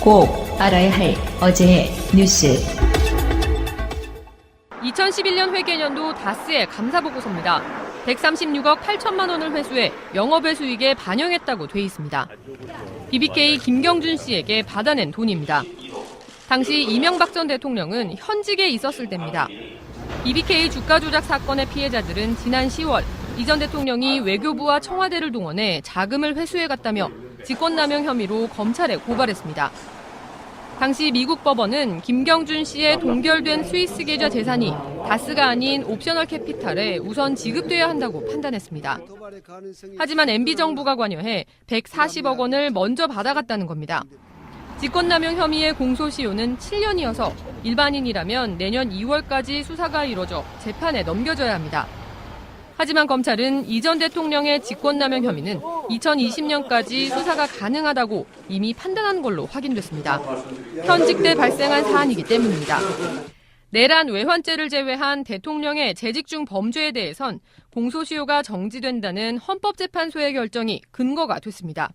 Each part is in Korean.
꼭 알아야 할 어제의 뉴스. 2011년 회계연도 다스의 감사보고서입니다. 136억 8천만 원을 회수해 영업외 수익에 반영했다고 돼 있습니다. BBK 김경준 씨에게 받아낸 돈입니다. 당시 이명박 전 대통령은 현직에 있었을 때입니다. BBK 주가 조작 사건의 피해자들은 지난 10월 이 전 대통령이 외교부와 청와대를 동원해 자금을 회수해갔다며 직권남용 혐의로 검찰에 고발했습니다. 당시 미국 법원은 김경준 씨의 동결된 스위스 계좌 재산이 다스가 아닌 옵셔널 캐피탈에 우선 지급돼야 한다고 판단했습니다. 하지만 MB정부가 관여해 140억 원을 먼저 받아갔다는 겁니다. 직권남용 혐의의 공소시효는 7년이어서 일반인이라면 내년 2월까지 수사가 이뤄져 재판에 넘겨져야 합니다. 하지만 검찰은 이 전 대통령의 직권남용 혐의는 2020년까지 수사가 가능하다고 이미 판단한 걸로 확인됐습니다. 현직 때 발생한 사안이기 때문입니다. 내란 외환죄를 제외한 대통령의 재직 중 범죄에 대해선 공소시효가 정지된다는 헌법재판소의 결정이 근거가 됐습니다.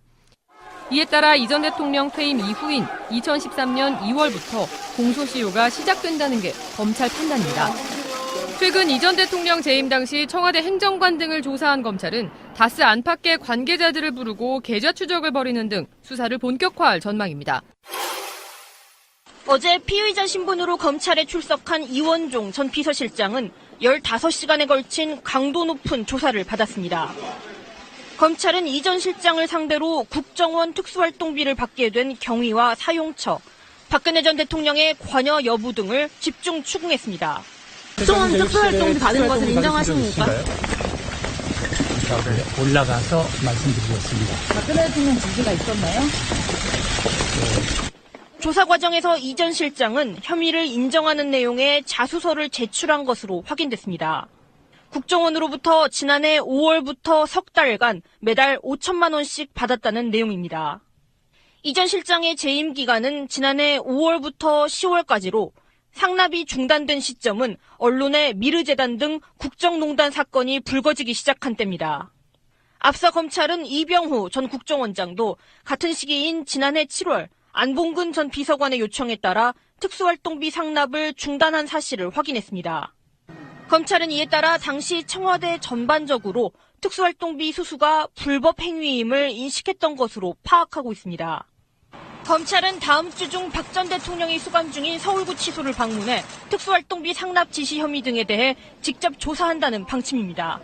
이에 따라 이 전 대통령 퇴임 이후인 2013년 2월부터 공소시효가 시작된다는 게 검찰 판단입니다. 최근 이 전 대통령 재임 당시 청와대 행정관 등을 조사한 검찰은 다스 안팎의 관계자들을 부르고 계좌 추적을 벌이는 등 수사를 본격화할 전망입니다. 어제 피의자 신분으로 검찰에 출석한 이원종 전 비서실장은 15시간에 걸친 강도 높은 조사를 받았습니다. 검찰은 이 전 실장을 상대로 국정원 특수활동비를 받게 된 경위와 사용처, 박근혜 전 대통령의 관여 여부 등을 집중 추궁했습니다. 국정원 특수활동비 받은 것을 인정하십니까? 올라가서 말씀드리겠습니다. 박근혜 대통령 지시가 있었나요? 조사 과정에서 이 전 실장은 혐의를 인정하는 내용의 자수서를 제출한 것으로 확인됐습니다. 국정원으로부터 지난해 5월부터 석 달간 매달 5천만 원씩 받았다는 내용입니다. 이 전 실장의 재임 기간은 지난해 5월부터 10월까지로 상납이 중단된 시점은 언론의 미르재단 등 국정농단 사건이 불거지기 시작한 때입니다. 앞서 검찰은 이병후 전 국정원장도 같은 시기인 지난해 7월 안봉근 전 비서관의 요청에 따라 특수활동비 상납을 중단한 사실을 확인했습니다. 검찰은 이에 따라 당시 청와대 전반적으로 특수활동비 수수가 불법 행위임을 인식했던 것으로 파악하고 있습니다. 검찰은 다음 주 중 박 전 대통령이 수감 중인 서울구치소를 방문해 특수활동비 상납 지시 혐의 등에 대해 직접 조사한다는 방침입니다.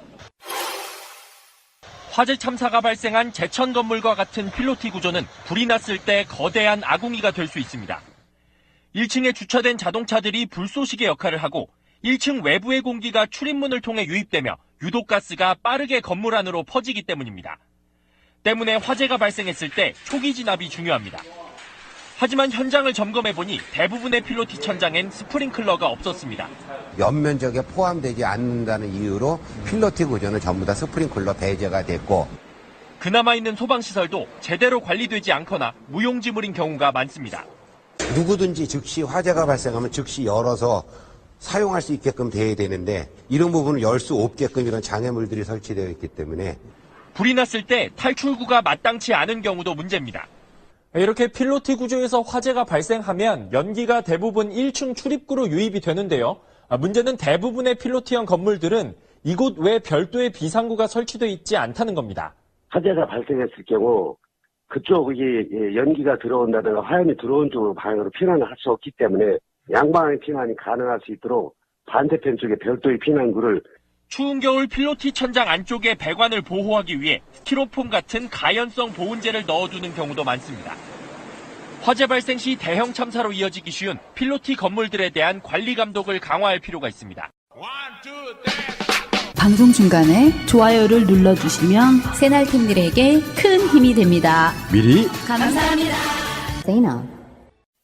화재 참사가 발생한 제천 건물과 같은 필로티 구조는 불이 났을 때 거대한 아궁이가 될 수 있습니다. 1층에 주차된 자동차들이 불쏘시개 역할을 하고 1층 외부의 공기가 출입문을 통해 유입되며 유독가스가 빠르게 건물 안으로 퍼지기 때문입니다. 때문에 화재가 발생했을 때 초기 진압이 중요합니다. 하지만 현장을 점검해보니 대부분의 필로티 천장엔 스프링클러가 없었습니다. 연면적에 포함되지 않는다는 이유로 필로티 구조는 전부 다 스프링클러 배제가 됐고 그나마 있는 소방시설도 제대로 관리되지 않거나 무용지물인 경우가 많습니다. 누구든지 즉시 화재가 발생하면 즉시 열어서 사용할 수 있게끔 돼야 되는데 이런 부분을 열 수 없게끔 이런 장애물들이 설치되어 있기 때문에 불이 났을 때 탈출구가 마땅치 않은 경우도 문제입니다. 이렇게 필로티 구조에서 화재가 발생하면 연기가 대부분 1층 출입구로 유입이 되는데요. 문제는 대부분의 필로티형 건물들은 이곳 외 별도의 비상구가 설치되어 있지 않다는 겁니다. 화재가 발생했을 경우 그쪽이 연기가 들어온다든가 화염이 들어온 쪽으로 방향으로 피난을 할 수 없기 때문에 양방향 피난이 가능할 수 있도록 반대편 쪽에 별도의 피난구를 추운 겨울 필로티 천장 안쪽에 배관을 보호하기 위해 스티로폼 같은 가연성 보온재를 넣어두는 경우도 많습니다. 화재 발생 시 대형 참사로 이어지기 쉬운 필로티 건물들에 대한 관리 감독을 강화할 필요가 있습니다. 방송 중간에 좋아요를 눌러주시면 새날팀들에게 큰 힘이 됩니다. 미리 감사합니다.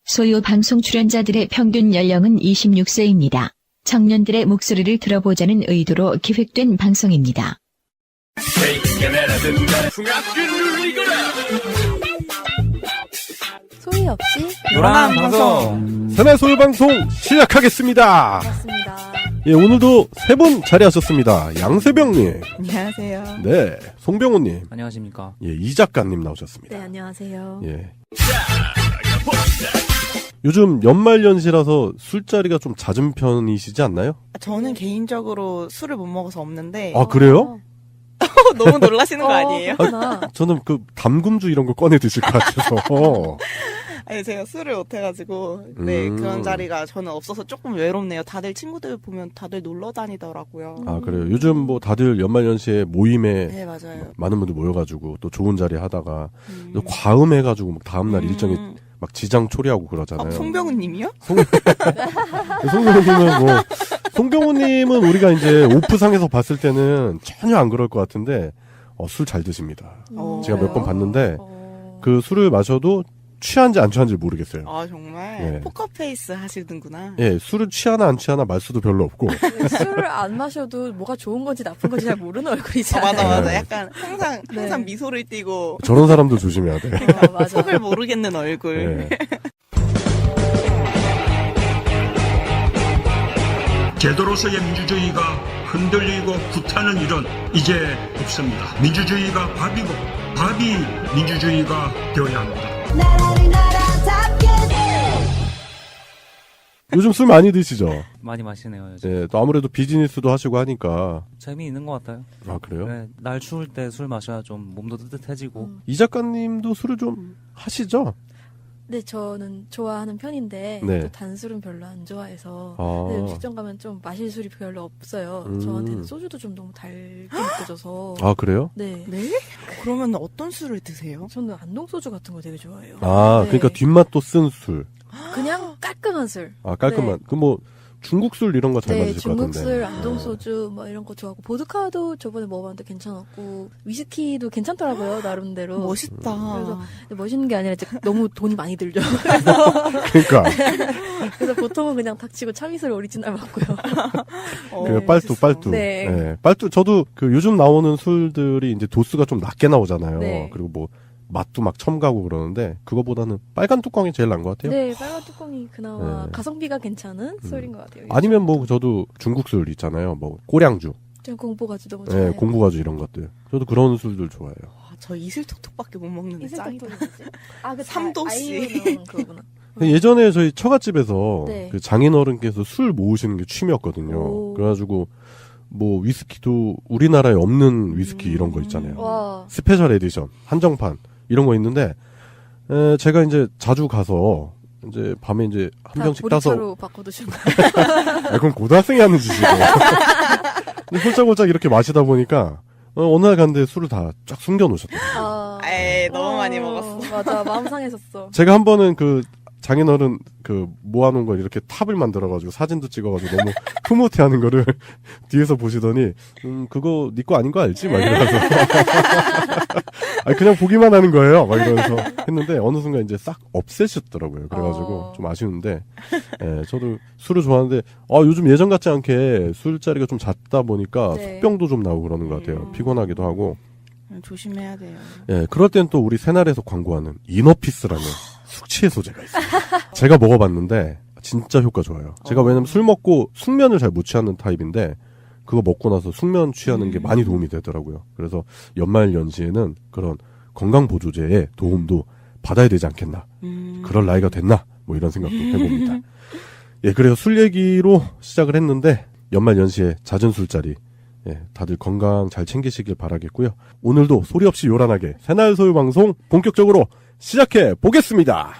소유 방송 출연자들의 평균 연령은 26세입니다. 청년들의 목소리를 들어보자는 의도로 기획된 방송입니다. 소리 없이 요란한 방송 새날 소유 방송 시작하겠습니다. 반갑습니다. 예, 오늘도 세 분 자리하셨습니다. 양세병님. 안녕하세요. 네, 송병호님. 안녕하십니까. 예, 이 작가님 나오셨습니다. 네, 안녕하세요. 예. 요즘 연말연시라서 술자리가 좀 잦은 편이시지 않나요? 저는 개인적으로 술을 못 먹어서 없는데. 아, 그래요? 너무 놀라시는 거 아니에요? 저는 그 담금주 이런 거 꺼내 드실 것 같아서. 아니, 제가 술을 못해가지고, 네, 그런 자리가 저는 없어서 조금 외롭네요. 다들 친구들 보면 다들 놀러 다니더라고요. 아, 그래요? 요즘 뭐 다들 연말연시에 모임에 네, 맞아요. 많은 분들 모여가지고 또 좋은 자리 하다가 또 과음해가지고 막 다음날 일정에 막 지장 초래하고 그러잖아요. 송병훈 님이요? 송병호님은 뭐, 송병호님은 우리가 이제 오프상에서 봤을 때는 전혀 안 그럴 것 같은데, 술 잘 드십니다. 제가 몇 번 봤는데, 그 술을 마셔도 취한지 안 취한지 모르겠어요. 아, 정말? 예. 포커페이스 하시는구나. 예, 술을 취하나 안 취하나 말수도 별로 없고. 술을 안 마셔도 뭐가 좋은 건지 나쁜 건지 잘 모르는 얼굴이잖아요. 맞아. 네. 약간 항상 미소를 띠고. 저런 사람도 조심해야 돼. 맞아. 속을 모르겠는 얼굴. 네. 제도로서의 민주주의가 흔들리고 구타는 일은 이제 없습니다. 민주주의가 밥이고 밥이 민주주의가 되어야 합니다. 요즘 술 많이 드시죠? 많이 마시네요. 요즘. 네, 또 아무래도 비즈니스도 하시고 하니까. 재미있는 것 같아요. 아, 그래요? 네, 날 추울 때 술 마셔야 좀 몸도 뜨뜻해지고. 이 작가님도 술을 좀 하시죠? 네, 저는 좋아하는 편인데 네. 또 단술은 별로 안 좋아해서 아. 네, 음식점 가면 좀 마실 술이 별로 없어요. 저한테는 소주도 좀 너무 달게 느껴져서. 아, 그래요? 네. 네? 그러면 어떤 술을 드세요? 저는 안동소주 같은 거 되게 좋아해요. 아, 네. 그러니까 뒷맛도 쓴 술. 그냥 깔끔한 술. 아, 깔끔한. 네. 그 뭐, 중국 술 이런 거 잘 네, 맞으실 것 같은데. 중국술, 안동소주 뭐 이런 거 좋아하고 보드카도 저번에 먹어봤는데 괜찮았고 위스키도 괜찮더라고요 나름대로. 멋있다. 그래서 멋있는 게 아니라 이제 너무 돈이 많이 들죠. 그러니까. 그래서 보통은 그냥 닥치고 참이슬 오리지널 먹고요. 그 빨뚜. 네. 네. 빨뚜 저도 그 요즘 나오는 술들이 이제 도수가 좀 낮게 나오잖아요. 네. 그리고 뭐 맛도 막 첨가고 그러는데 그거보다는 빨간 뚜껑이 제일 나은 것 같아요. 네, 빨간 뚜껑이 그나마 네. 가성비가 괜찮은 술인 것 같아요. 아니면 뭐 저도 중국 술 있잖아요. 뭐 꼬량주. 전 공포가주 너무 좋아해요. 네, 공부가주 이런 것들. 저도 그런 술들 좋아해요. 저 이슬톡톡밖에 못 먹는데 짱이다. 그 3도씨. 그거구나. 예전에 저희 처갓집에서 네. 그 장인어른께서 술 모으시는 게 취미였거든요. 그래가지고 뭐 위스키도 우리나라에 없는 위스키 이런 거 있잖아요. 와. 스페셜 에디션, 한정판 이런 거 있는데 제가 이제 자주 가서 이제 밤에 이제 한 병씩 따서 보리차로 바꿔 드셨나요? 그건 고등학생이 하는 짓이고. 근데 홀짝홀짝 이렇게 마시다 보니까 어느 날 갔는데 술을 다 쫙 숨겨 놓으셨더라고요. 에이, 너무 많이 먹었어. 맞아, 마음 상해졌어. 제가 한 번은 그 장인어른 그 모아놓은 걸 이렇게 탑을 만들어가지고 사진도 찍어가지고 너무 흐뭇해하는 거를 뒤에서 보시더니 그거 네 거 아닌 거 알지? 막 이러면서 아니 그냥 보기만 하는 거예요. 막 이러면서 했는데 어느 순간 이제 싹 없애셨더라고요. 그래가지고 좀 아쉬운데 예, 저도 술을 좋아하는데 요즘 예전 같지 않게 술자리가 좀 잦다 보니까 네. 속병도 좀 나오고 그러는 것 같아요. 피곤하기도 하고. 조심해야 돼요. 예, 그럴 땐 또 우리 새날에서 광고하는 이너피스라는 숙취해소제가 있어요. 제가 먹어봤는데 진짜 효과 좋아요. 제가 왜냐면 술 먹고 숙면을 잘 못 취하는 타입인데 그거 먹고 나서 숙면 취하는 게 많이 도움이 되더라고요. 그래서 연말 연시에는 그런 건강 보조제의 도움도 받아야 되지 않겠나. 그럴 나이가 됐나. 뭐 이런 생각도 해봅니다. 예, 그래서 술 얘기로 시작을 했는데 연말 연시에 잦은 술자리 예, 다들 건강 잘 챙기시길 바라겠고요. 오늘도 소리 없이 요란하게 새날 소유 방송 본격적으로 시작해 보겠습니다.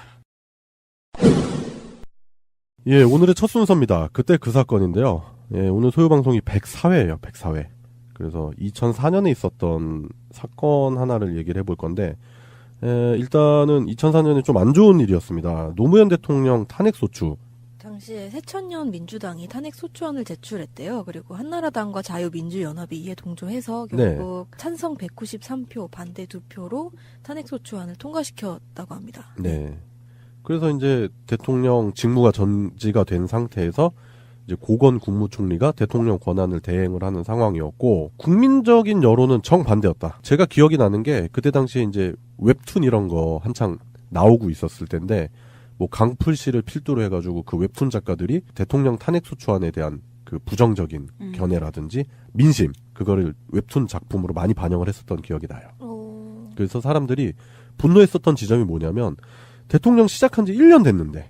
예, 오늘의 첫 순서입니다. 그때 그 사건인데요. 예, 오늘 소유 방송이 104회예요. 104회. 그래서 2004년에 있었던 사건 하나를 얘기를 해볼 건데 일단은 2004년에 좀 안 좋은 일이었습니다. 노무현 대통령 탄핵소추. 당시에 새천년 민주당이 탄핵소추안을 제출했대요. 그리고 한나라당과 자유민주연합이 이에 동조해서 결국 찬성 193표, 반대 2표로 탄핵소추안을 통과시켰다고 합니다. 네. 그래서 이제 대통령 직무가 전지가 된 상태에서 이제 고건 국무총리가 대통령 권한을 대행을 하는 상황이었고 국민적인 여론은 정반대였다. 제가 기억이 나는 게 그때 당시에 이제 웹툰 이런 거 한창 나오고 있었을 텐데 뭐 강풀씨를 필두로 해가지고 그 웹툰 작가들이 대통령 탄핵소추안에 대한 그 부정적인 견해라든지 민심 그거를 웹툰 작품으로 많이 반영을 했었던 기억이 나요. 그래서 사람들이 분노했었던 지점이 뭐냐면 대통령 시작한 지 1년 됐는데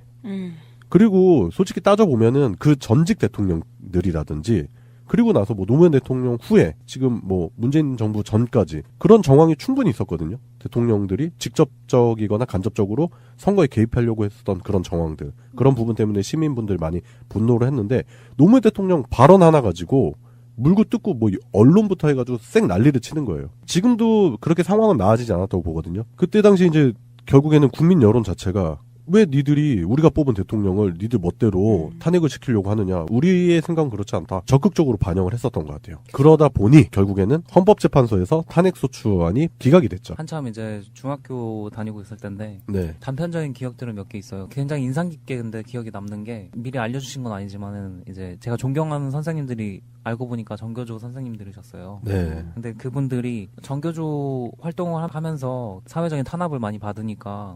그리고 솔직히 따져보면은 그 전직 대통령들이라든지 그리고 나서 뭐 노무현 대통령 후에 지금 뭐 문재인 정부 전까지 그런 정황이 충분히 있었거든요. 대통령들이 직접적이거나 간접적으로 선거에 개입하려고 했었던 그런 정황들. 그런 부분 때문에 시민분들 많이 분노를 했는데 노무현 대통령 발언 하나 가지고 물고 뜯고 뭐 언론부터 해가지고 쌩 난리를 치는 거예요. 지금도 그렇게 상황은 나아지지 않았다고 보거든요. 그때 당시 이제 결국에는 국민 여론 자체가 왜 니들이 우리가 뽑은 대통령을 니들 멋대로 탄핵을 시키려고 하느냐. 우리의 생각은 그렇지 않다. 적극적으로 반영을 했었던 것 같아요. 그러다 보니 결국에는 헌법재판소에서 탄핵소추안이 기각이 됐죠. 한참 이제 중학교 다니고 있을 때인데 네. 단편적인 기억들은 몇 개 있어요. 굉장히 인상 깊게 근데 기억이 남는 게 미리 알려주신 건 아니지만은 이제 제가 존경하는 선생님들이 알고 보니까 정교조 선생님들이셨어요. 네. 근데 그분들이 정교조 활동을 하면서 사회적인 탄압을 많이 받으니까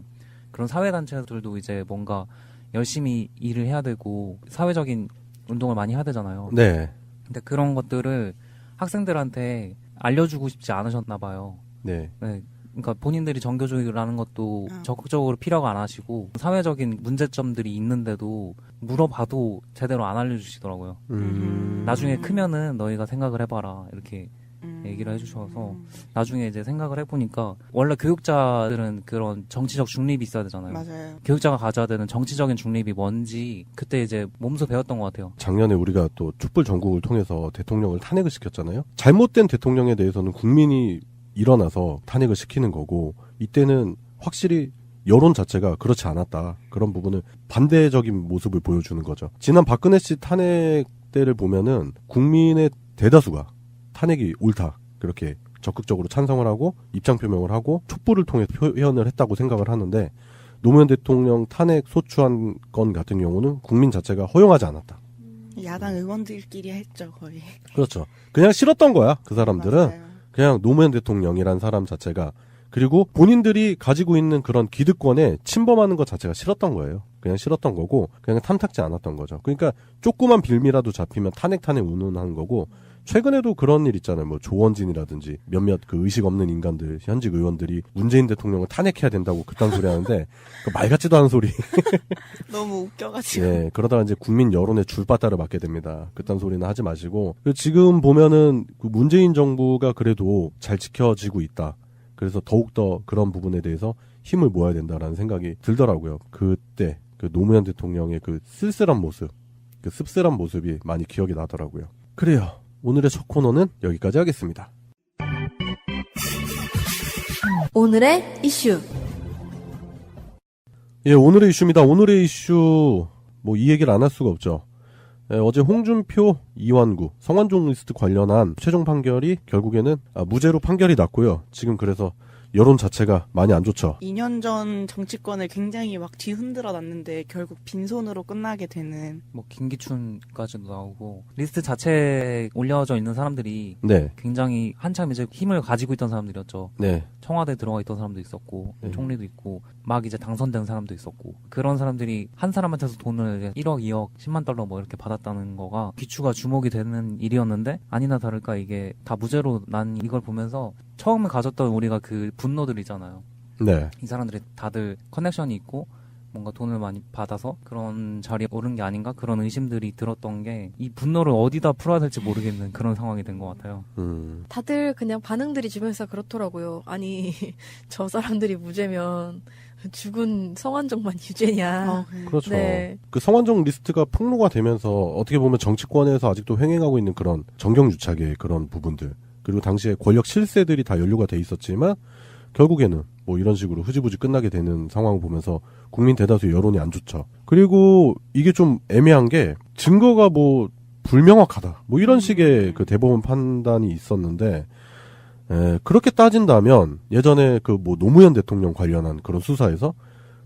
그런 사회단체들도 이제 뭔가 열심히 일을 해야 되고 사회적인 운동을 많이 해야 되잖아요. 네. 근데 그런 것들을 학생들한테 알려주고 싶지 않으셨나 봐요. 네. 네. 그러니까 본인들이 정교조라는 것도 적극적으로 필요가 안 하시고 사회적인 문제점들이 있는데도 물어봐도 제대로 안 알려주시더라고요. 나중에 크면은 너희가 생각을 해봐라 이렇게 얘기를 해주셔서 나중에 이제 생각을 해보니까 원래 교육자들은 그런 정치적 중립이 있어야 되잖아요. 맞아요. 교육자가 가져야 되는 정치적인 중립이 뭔지 그때 이제 몸소 배웠던 것 같아요. 작년에 우리가 또 촛불 전국을 통해서 대통령을 탄핵을 시켰잖아요. 잘못된 대통령에 대해서는 국민이 일어나서 탄핵을 시키는 거고 이때는 확실히 여론 자체가 그렇지 않았다. 그런 부분을 반대적인 모습을 보여주는 거죠. 지난 박근혜 씨 탄핵 때를 보면은 국민의 대다수가 탄핵이 옳다. 그렇게 적극적으로 찬성을 하고 입장 표명을 하고 촛불을 통해 표현을 했다고 생각을 하는데 노무현 대통령 탄핵 소추안 건 같은 경우는 국민 자체가 허용하지 않았다. 야당 의원들끼리 했죠, 거의. 그렇죠. 그냥 싫었던 거야. 그 사람들은. 맞아요. 그냥 노무현 대통령이란 사람 자체가 그리고 본인들이 가지고 있는 그런 기득권에 침범하는 것 자체가 싫었던 거예요. 그냥 싫었던 거고 그냥 탐탁지 않았던 거죠. 그러니까 조그만 빌미라도 잡히면 탄핵 운운하는 거고 최근에도 그런 일 있잖아요. 뭐 조원진이라든지 몇몇 그 의식 없는 인간들 현직 의원들이 문재인 대통령을 탄핵해야 된다고 그딴 소리 하는데 그 말 같지도 않은 소리. 너무 웃겨가지고. 예, 그러다가 이제 국민 여론의 줄바따를 맞게 됩니다. 그딴 소리는 하지 마시고 지금 보면은 그 문재인 정부가 그래도 잘 지켜지고 있다. 그래서 더욱더 그런 부분에 대해서 힘을 모아야 된다라는 생각이 들더라고요. 그때 그 노무현 대통령의 그 쓸쓸한 모습, 그 씁쓸한 모습이 많이 기억이 나더라고요. 그래요. 오늘의 첫 코너는 여기까지 하겠습니다. 오늘의 이슈. 예, 오늘의 이슈입니다. 오늘의 이슈 뭐 이 얘기를 안 할 수가 없죠. 예, 어제 홍준표, 이완구, 성완종 리스트 관련한 최종 판결이 결국에는 무죄로 판결이 났고요. 지금 그래서 여론 자체가 많이 안 좋죠. 2년 전 정치권을 굉장히 막 뒤흔들어 놨는데 결국 빈손으로 끝나게 되는. 뭐 김기춘까지도 나오고 리스트 자체에 올려져 있는 사람들이 네. 굉장히 한참 이제 힘을 가지고 있던 사람들이었죠. 네. 청와대에 들어가 있던 사람도 있었고 총리도 있고 막 이제 당선된 사람도 있었고 그런 사람들이 한 사람한테서 돈을 1억, 2억, 10만 달러 뭐 이렇게 받았다는 거가 귀추가 주목이 되는 일이었는데 아니나 다를까 이게 다 무죄로 난 이걸 보면서 처음에 가졌던 우리가 그 분노들이잖아요. 네. 이 사람들이 다들 커넥션이 있고 뭔가 돈을 많이 받아서 그런 자리에 오른 게 아닌가 그런 의심들이 들었던 게 이 분노를 어디다 풀어야 될지 모르겠는 그런 상황이 된 것 같아요. 다들 그냥 반응들이 주변에서 그렇더라고요. 아니 저 사람들이 무죄면 죽은 성완종만 유죄냐. 그렇죠. 네. 그 성완종 리스트가 폭로가 되면서 어떻게 보면 정치권에서 아직도 횡행하고 있는 그런 정경유착의 그런 부분들 그리고 당시에 권력 실세들이 다 연루가 돼 있었지만 결국에는 뭐 이런 식으로 흐지부지 끝나게 되는 상황을 보면서 국민 대다수의 여론이 안 좋죠. 그리고 이게 좀 애매한 게 증거가 뭐 불명확하다. 뭐 이런 식의 그 대법원 판단이 있었는데 그렇게 따진다면 예전에 그 뭐 노무현 대통령 관련한 그런 수사에서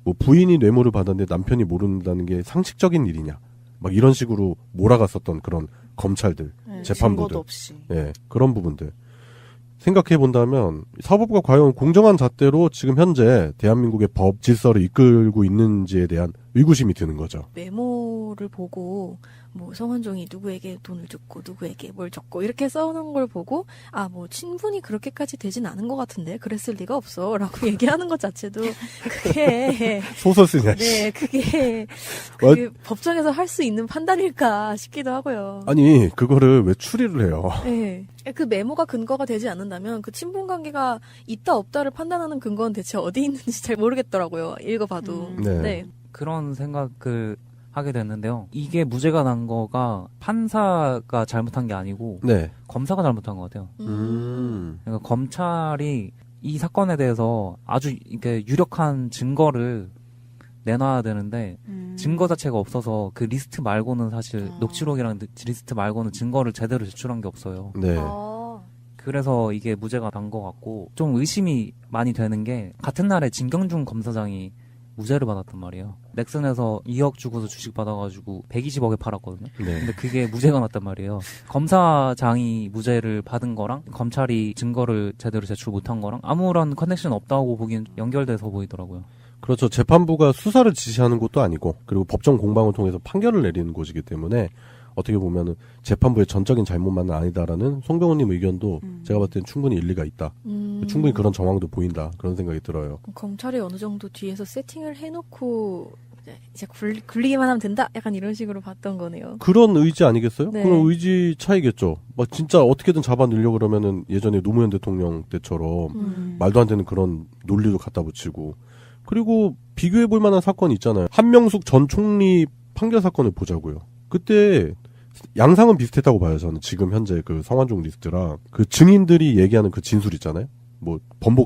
뭐 부인이 뇌물을 받았는데 남편이 모른다는 게 상식적인 일이냐. 막 이런 식으로 몰아갔었던 그런 검찰들, 재판부들. 증거도 없이. 예, 그런 부분들. 생각해 본다면 사법부가 과연 공정한 잣대로 지금 현재 대한민국의 법 질서를 이끌고 있는지에 대한 의구심이 드는 거죠. 메모 메모를 보고 뭐 성완종이 누구에게 돈을 줬고 누구에게 뭘 줬고 이렇게 써놓은 걸 보고 아 뭐 친분이 그렇게까지 되진 않은 것 같은데 그랬을 리가 없어라고 얘기하는 것 자체도 그게 소설 쓰냐. 네, 그게 법정에서 할 수 있는 판단일까 싶기도 하고요. 아니 그거를 왜 추리를 해요? 네. 그 메모가 근거가 되지 않는다면 그 친분 관계가 있다 없다를 판단하는 근거는 대체 어디 있는지 잘 모르겠더라고요. 읽어봐도. 네. 그런 생각을 하게 됐는데요. 이게 무죄가 난 거가 판사가 잘못한 게 아니고 네. 검사가 잘못한 것 같아요. 그러니까 검찰이 이 사건에 대해서 아주 이렇게 유력한 증거를 내놔야 되는데 증거 자체가 없어서 그 리스트 말고는 사실 녹취록이랑 리스트 말고는 증거를 제대로 제출한 게 없어요. 네. 그래서 이게 무죄가 난 것 같고 좀 의심이 많이 되는 게 같은 날에 진경준 검사장이 무죄를 받았단 말이에요. 넥슨에서 2억 주고서 주식 받아가지고 120억에 팔았거든요. 네. 근데 그게 무죄가 났단 말이에요. 검사장이 무죄를 받은 거랑 검찰이 증거를 제대로 제출 못한 거랑 아무런 커넥션 없다고 보기엔 연결돼서 보이더라고요. 그렇죠. 재판부가 수사를 지시하는 것도 아니고 그리고 법정 공방을 통해서 판결을 내리는 곳이기 때문에 어떻게 보면은 재판부의 전적인 잘못만은 아니다라는 송병호님 의견도 제가 봤을 땐 충분히 일리가 있다. 충분히 그런 정황도 보인다. 그런 생각이 들어요. 검찰이 어느 정도 뒤에서 세팅을 해놓고 이제 굴리기만 하면 된다? 약간 이런 식으로 봤던 거네요. 그런 의지 아니겠어요? 네. 그런 의지 차이겠죠. 막 진짜 어떻게든 잡아넣으려고 그러면은 예전에 노무현 대통령 때처럼 말도 안 되는 그런 논리도 갖다 붙이고 그리고 비교해볼 만한 사건이 있잖아요. 한명숙 전 총리 판결 사건을 보자고요. 그때 양상은 비슷했다고 봐요. 저는 지금 현재 그 성완종 리스트랑 그 증인들이 얘기하는 그 진술 있잖아요. 뭐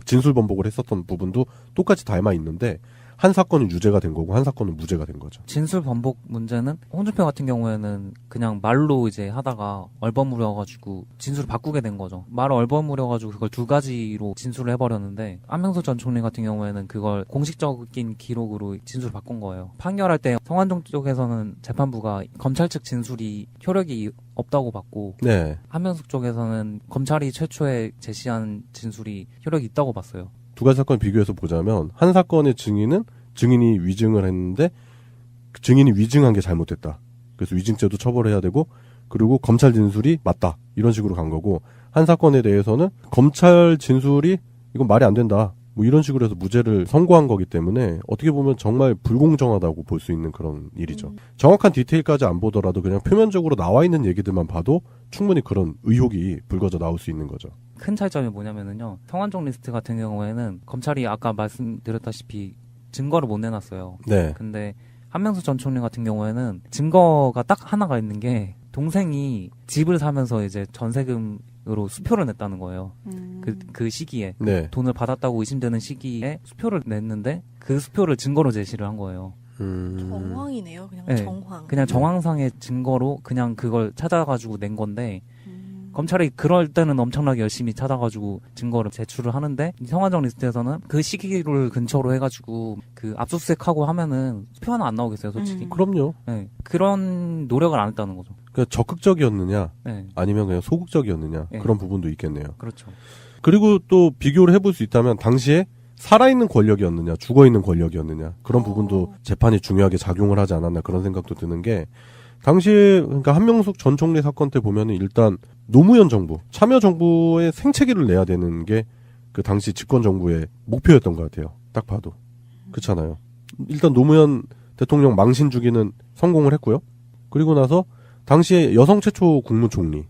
진술 번복을 했었던 부분도 똑같이 닮아 있는데 한 사건은 유죄가 된 거고 한 사건은 무죄가 된 거죠. 진술 번복 문제는 홍준표 같은 경우에는 그냥 말로 이제 하다가 얼버무려가지고 진술을 바꾸게 된 거죠. 말을 얼버무려가지고 그걸 두 가지로 진술을 해버렸는데 한명숙 전 총리 같은 경우에는 그걸 공식적인 기록으로 진술을 바꾼 거예요. 판결할 때 성완종 쪽에서는 재판부가 검찰 측 진술이 효력이 없다고 봤고 네. 한명숙 쪽에서는 검찰이 최초에 제시한 진술이 효력이 있다고 봤어요. 두 가지 사건을 비교해서 보자면 한 사건의 증인은 증인이 위증을 했는데 그 증인이 위증한 게 잘못됐다. 그래서 위증죄도 처벌해야 되고 그리고 검찰 진술이 맞다. 이런 식으로 간 거고 한 사건에 대해서는 검찰 진술이 이건 말이 안 된다. 뭐 이런 식으로 해서 무죄를 선고한 거기 때문에 어떻게 보면 정말 불공정하다고 볼 수 있는 그런 일이죠. 정확한 디테일까지 안 보더라도 그냥 표면적으로 나와 있는 얘기들만 봐도 충분히 그런 의혹이 불거져 나올 수 있는 거죠. 큰 차이점이 뭐냐면은요. 성완종 리스트 같은 경우에는 검찰이 아까 말씀드렸다시피 증거를 못 내놨어요. 네. 근데 한명숙 전 총리 같은 경우에는 증거가 딱 하나가 있는 게 동생이 집을 사면서 이제 전세금으로 수표를 냈다는 거예요. 그 시기에. 네. 돈을 받았다고 의심되는 시기에 수표를 냈는데 그 수표를 증거로 제시를 한 거예요. 정황이네요. 그냥 네, 정황. 그냥 정황상의 증거로 그냥 그걸 찾아가지고 낸 건데 검찰이 그럴 때는 엄청나게 열심히 찾아가지고 증거를 제출을 하는데 성완종 리스트에서는 그 시기를 근처로 해가지고 그 압수수색하고 하면은 수표 하나 안 나오겠어요, 솔직히. 그럼요. 네, 그런 노력을 안 했다는 거죠. 그러니까 적극적이었느냐 네. 아니면 그냥 소극적이었느냐 네. 그런 부분도 있겠네요. 그렇죠. 그리고 또 비교를 해볼 수 있다면 당시에 살아있는 권력이었느냐 죽어있는 권력이었느냐 그런 부분도 재판이 중요하게 작용을 하지 않았나 그런 생각도 드는 게 당시에 그러니까 한명숙 전 총리 사건 때 보면은 일단 노무현 정부 참여정부의 생채기를 내야 되는 게 그 당시 집권정부의 목표였던 것 같아요. 딱 봐도 그렇잖아요. 일단 노무현 대통령 망신 주기는 성공을 했고요. 그리고 나서 당시에 여성 최초 국무총리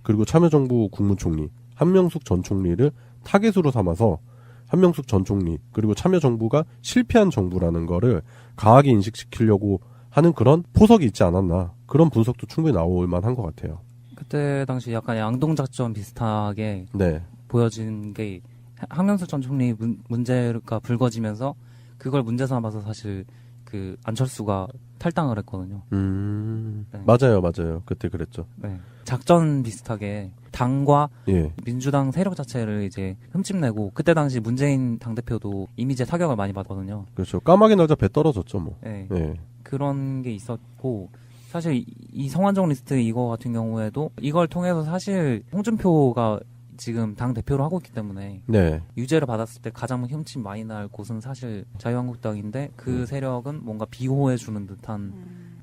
그리고 참여정부 국무총리 한명숙 전 총리를 타겟으로 삼아서 한명숙 전 총리 그리고 참여정부가 실패한 정부라는 거를 강하게 인식시키려고 하는 그런 포석이 있지 않았나 그런 분석도 충분히 나올 만한 것 같아요. 그때 당시 약간 양동작전 비슷하게 네. 보여진 게 한명숙 전 총리 문제가 불거지면서 그걸 문제 삼아서 사실 그 안철수가 탈당을 했거든요. 네. 맞아요. 그때 그랬죠. 네. 작전 비슷하게 당과 예. 민주당 세력 자체를 이제 흠집내고 그때 당시 문재인 당대표도 이미지에 타격을 많이 받거든요. 그렇죠. 까마귀 날자 배 떨어졌죠, 뭐. 네. 예. 그런 게 있었고 사실 이 성완종 리스트 이거 같은 경우에도 이걸 통해서 사실 홍준표가 지금 당 대표를 하고 있기 때문에 네. 유죄를 받았을 때 가장 흠집 많이 날 곳은 사실 자유한국당인데 그 세력은 뭔가 비호해주는 듯한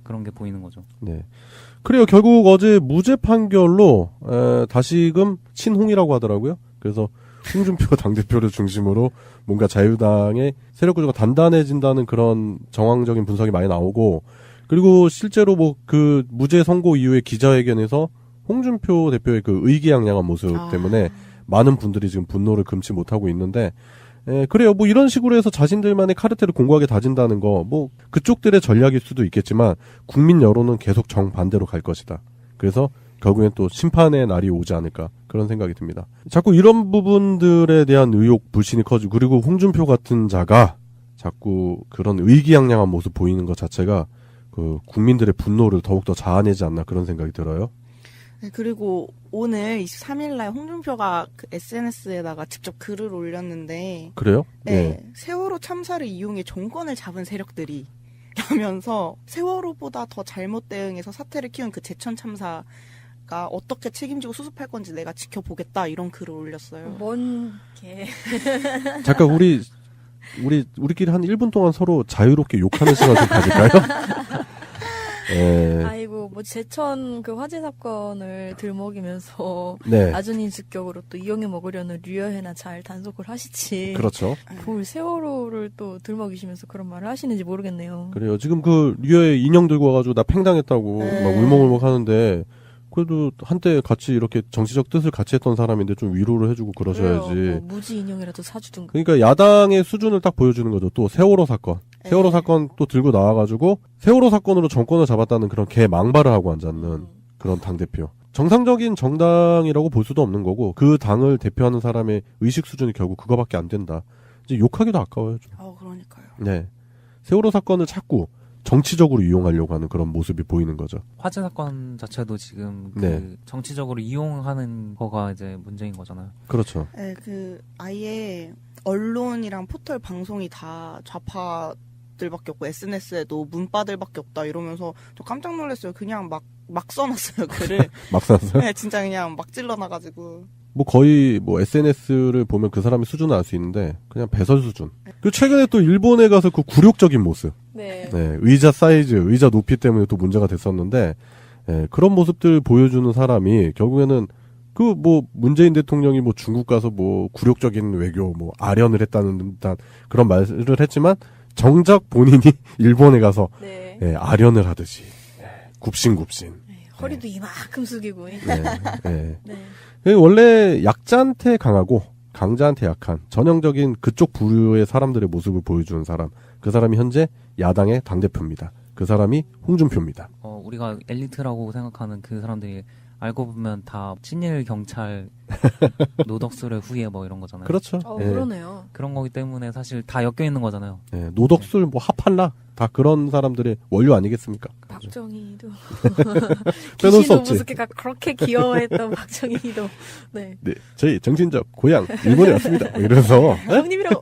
그런 게 보이는 거죠. 네. 그래요. 결국 어제 무죄 판결로 다시금 친홍이라고 하더라고요. 그래서 홍준표 당대표를 중심으로 뭔가 자유당의 세력 구조가 단단해진다는 그런 정황적인 분석이 많이 나오고, 그리고 실제로 뭐 그 무죄 선고 이후에 기자회견에서 홍준표 대표의 그 의기양양한 모습 때문에 많은 분들이 지금 분노를 금치 못하고 있는데, 그래요. 뭐 이런 식으로 해서 자신들만의 카르텔을 공고하게 다진다는 거, 뭐 그쪽들의 전략일 수도 있겠지만 국민 여론은 계속 정반대로 갈 것이다. 그래서 결국엔 또 심판의 날이 오지 않을까, 그런 생각이 듭니다. 자꾸 이런 부분들에 대한 의혹, 불신이 커지고, 그리고 홍준표 같은 자가 자꾸 그런 의기양양한 모습 보이는 것 자체가 그 국민들의 분노를 더욱더 자아내지 않나, 그런 생각이 들어요. 네, 그리고 오늘 23일날 홍준표가 그 SNS에다가 직접 글을 올렸는데, 그래요? 네. 세월호 참사를 이용해 정권을 잡은 세력들이 라면서 세월호보다 더 잘못 대응해서 사태를 키운 그 제천 참사가 어떻게 책임지고 수습할 건지 내가 지켜보겠다, 이런 글을 올렸어요. 뭔 개. 잠깐 우리끼리 한 1분 동안 서로 자유롭게 욕하는 시간 좀 가질까요? 아이고, 뭐 제천 그 화재 사건을 들먹이면서 네. 나중인 직격으로 또 이용해 먹으려는 류여해나 잘 단속을 하시지. 그렇죠. 뭘 세월호를 또 들먹이시면서 그런 말을 하시는지 모르겠네요. 그래요. 지금 그 류여의 인형 들고 와가지고 나 팽당했다고 막 울먹울먹 하는데, 그래도 한때 같이 이렇게 정치적 뜻을 같이 했던 사람인데 좀 위로를 해주고 그러셔야지. 뭐 무지 인형이라도 사주든가. 그러니까 야당의 수준을 딱 보여주는 거죠. 또 세월호 사건. 세월호 사건 또 들고 나와가지고 세월호 사건으로 정권을 잡았다는 그런 개망발을 하고 앉았는 그런 당대표. 정상적인 정당이라고 볼 수도 없는 거고, 그 당을 대표하는 사람의 의식 수준이 결국 그거밖에 안 된다. 이제 욕하기도 아까워요. 좀. 그러니까요. 네. 세월호 사건을 자꾸 정치적으로 이용하려고 하는 그런 모습이 보이는 거죠. 화재 사건 자체도 지금 네. 정치적으로 이용하는 거가 이제 문제인 거잖아요. 그렇죠. 네, 아예 언론이랑 포털 방송이 다 좌파들밖에 없고 SNS에도 문바들밖에 없다 이러면서 저 깜짝 놀랐어요. 그냥 막 써놨어요, 글을. 막 써놨어요? 네, 진짜 그냥 막 찔러놔가지고. 뭐 거의 뭐 SNS를 보면 그 사람의 수준을 알 수 있는데 그냥 배설 수준. 그리고 최근에 또 일본에 가서 그 굴욕적인 모습. 네. 의자 사이즈, 의자 높이 때문에 또 문제가 됐었는데, 그런 모습들 보여주는 사람이 결국에는 그 뭐 문재인 대통령이 뭐 중국 가서 뭐 굴욕적인 외교 뭐 아련을 했다는 듯한 그런 말을 했지만, 정작 본인이 일본에 가서 아련을 하듯이 굽신굽신. 허리도 이만큼 숙이고. 원래 약자한테 강하고 강자한테 약한 전형적인 그쪽 부류의 사람들의 모습을 보여주는 사람, 그 사람이 현재 야당의 당대표입니다. 그 사람이 홍준표입니다. 우리가 엘리트라고 생각하는 그 사람들이 알고 보면 다 친일 경찰 노덕술의 후예 뭐 이런 거잖아요. 그렇죠. 그러네요. 그런 거기 때문에 사실 다 엮여 있는 거잖아요. 노덕술 뭐 하팔라 다 그런 사람들의 원료 아니겠습니까? 박정희도 빼놓을 수 없지. 무섭게가 그렇게 귀여워했던 박정희도. 네. 저희 정신적 고향 일본에 왔습니다. 뭐 이러면서 형님이라고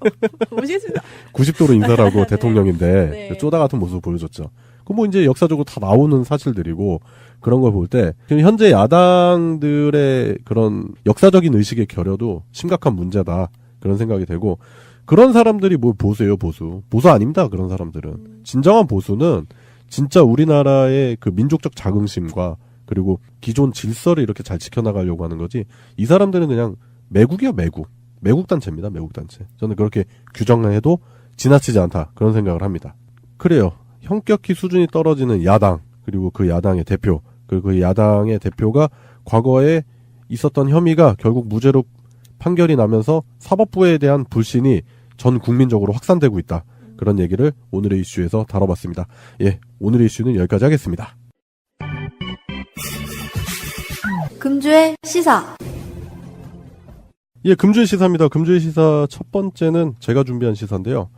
모시겠습니다. 90도로 인사를 하고 대통령인데 쪼다 같은 모습을 보여줬죠. 그 뭐 이제 역사적으로 다 나오는 사실들이고, 그런 걸 볼 때 현재 야당들의 그런 역사적인 의식의 결여도 심각한 문제다, 그런 생각이 되고, 그런 사람들이 뭐 보수예요, 보수 아닙니다. 그런 사람들은 진정한 보수는 진짜 우리나라의 그 민족적 자긍심과 그리고 기존 질서를 이렇게 잘 지켜나가려고 하는 거지, 이 사람들은 그냥 매국이야, 매국 단체입니다. 매국 단체. 저는 그렇게 규정해도 지나치지 않다, 그런 생각을 합니다. 그래요. 형격히 수준이 떨어지는 야당, 그리고 그 야당의 대표, 그리고 그 야당의 대표가 과거에 있었던 혐의가 결국 무죄로 판결이 나면서 사법부에 대한 불신이 전 국민적으로 확산되고 있다. 그런 얘기를 오늘의 이슈에서 다뤄봤습니다. 오늘의 이슈는 여기까지 하겠습니다. 금주의 시사. 금주의 시사입니다. 금주의 시사 첫 번째는 제가 준비한 시사인데요.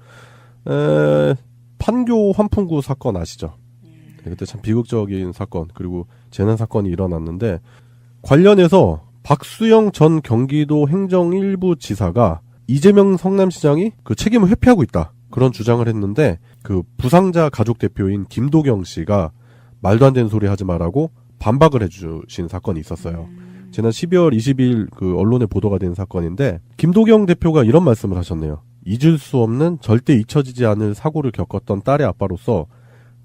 판교 환풍구 사건 아시죠? 그때 참 비극적인 사건, 그리고 재난 사건이 일어났는데, 관련해서 박수영 전 경기도 행정 1부 지사가 이재명 성남시장이 그 책임을 회피하고 있다, 그런 주장을 했는데, 그 부상자 가족 대표인 김도경 씨가 말도 안 되는 소리 하지 말라고 반박을 해주신 사건이 있었어요. 지난 12월 20일 그 언론에 보도가 된 사건인데, 김도경 대표가 이런 말씀을 하셨네요. 잊을 수 없는 절대 잊혀지지 않을 사고를 겪었던 딸의 아빠로서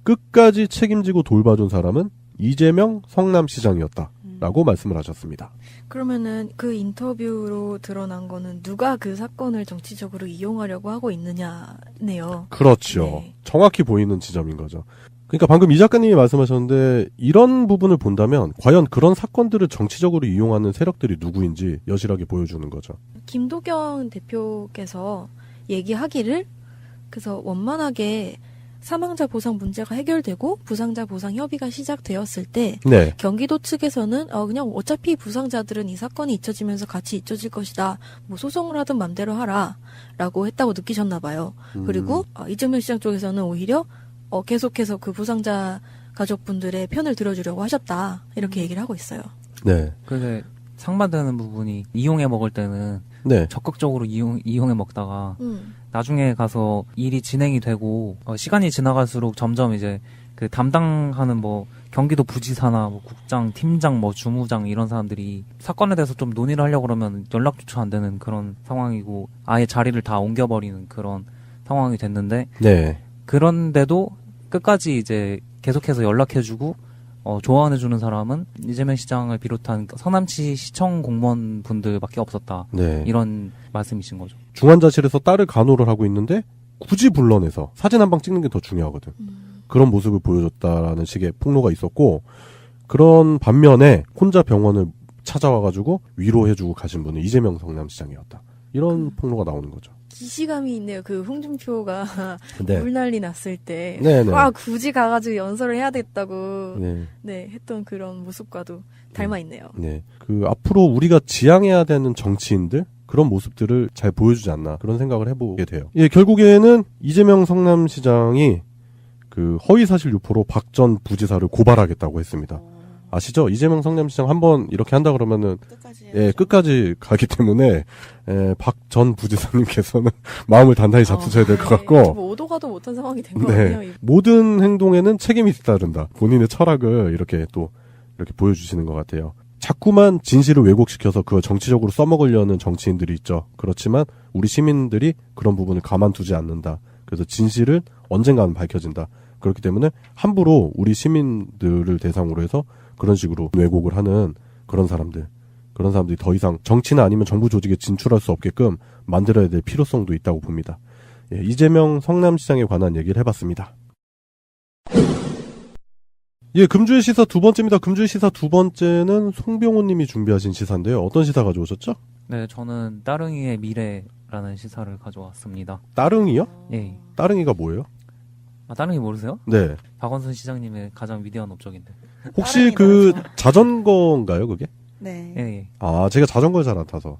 끝까지 책임지고 돌봐준 사람은 이재명 성남시장이었다라고 말씀을 하셨습니다. 그러면은 그 인터뷰로 드러난 거는 누가 그 사건을 정치적으로 이용하려고 하고 있느냐네요. 그렇죠. 네. 정확히 보이는 지점인 거죠. 그러니까 방금 이 작가님이 말씀하셨는데 이런 부분을 본다면 과연 그런 사건들을 정치적으로 이용하는 세력들이 누구인지 여실하게 보여주는 거죠. 김도경 대표께서 얘기하기를 그래서 원만하게 사망자 보상 문제가 해결되고 부상자 보상 협의가 시작되었을 때 네. 경기도 측에서는 그냥 어차피 부상자들은 이 사건이 잊혀지면서 같이 잊혀질 것이다. 뭐 소송을 하든 맘대로 하라라고 했다고 느끼셨나 봐요. 그리고 이재명 시장 쪽에서는 오히려 계속해서 그 부상자 가족분들의 편을 들어주려고 하셨다. 이렇게 얘기를 하고 있어요. 네. 근데 상반되는 부분이 이용해 먹을 때는 네. 적극적으로 이용해 먹다가 나중에 가서 일이 진행이 되고 시간이 지나갈수록 점점 이제 그 담당하는 뭐 경기도 부지사나 뭐 국장, 팀장, 뭐 주무장 이런 사람들이 사건에 대해서 좀 논의를 하려고 그러면 연락조차 안 되는 그런 상황이고 아예 자리를 다 옮겨버리는 그런 상황이 됐는데 네. 그런데도 끝까지 이제 계속해서 연락해주고 조언해주는 사람은 이재명 시장을 비롯한 성남시 시청 공무원분들밖에 없었다. 네. 이런 말씀이신 거죠. 중환자실에서 딸을 간호를 하고 있는데 굳이 불러내서 사진 한 방 찍는 게 더 중요하거든. 그런 모습을 보여줬다라는 식의 폭로가 있었고 그런 반면에 혼자 병원을 찾아와가지고 위로해주고 가신 분은 이재명 성남시장이었다. 이런 폭로가 나오는 거죠. 기시감이 있네요. 그 홍준표가 네. 물난리 났을 때 네네. 굳이 가가지고 연설을 해야 됐다고 네. 했던 그런 모습과도 닮아 있네요. 네. 그 앞으로 우리가 지향해야 되는 정치인들 그런 모습들을 잘 보여주지 않나 그런 생각을 해보게 돼요. 예, 결국에는 이재명 성남시장이 그 허위사실 유포로 박 전 부지사를 고발하겠다고 했습니다. 아시죠? 이재명 성남시장 한번 이렇게 한다 그러면은 끝까지 가기 때문에 박 전 부지사님께서는 마음을 단단히 잡수셔야 될 것 같고 뭐 오도 가도 못한 상황이 된 거 아니에요? 모든 행동에는 책임이 뒤따른다. 본인의 철학을 이렇게 보여주시는 것 같아요. 자꾸만 진실을 왜곡시켜서 그걸 정치적으로 써먹으려는 정치인들이 있죠. 그렇지만 우리 시민들이 그런 부분을 가만두지 않는다. 그래서 진실은 언젠가는 밝혀진다. 그렇기 때문에 함부로 우리 시민들을 대상으로 해서 그런 식으로 왜곡을 하는 그런 사람들이 더 이상 정치나 아니면 정부 조직에 진출할 수 없게끔 만들어야 될 필요성도 있다고 봅니다. 예, 이재명 성남시장에 관한 얘기를 해봤습니다. 예, 금주의 시사 두 번째입니다. 금주의 시사 두 번째는 송병호 님이 준비하신 시사인데요. 어떤 시사 가져오셨죠? 네, 저는 따릉이의 미래라는 시사를 가져왔습니다. 따릉이요? 예. 따릉이가 뭐예요? 따릉이 모르세요? 네. 박원순 시장님의 가장 위대한 업적인데. 혹시 그 자전거인가요, 그게? 네. 예. 아, 제가 자전거를 잘 안 타서.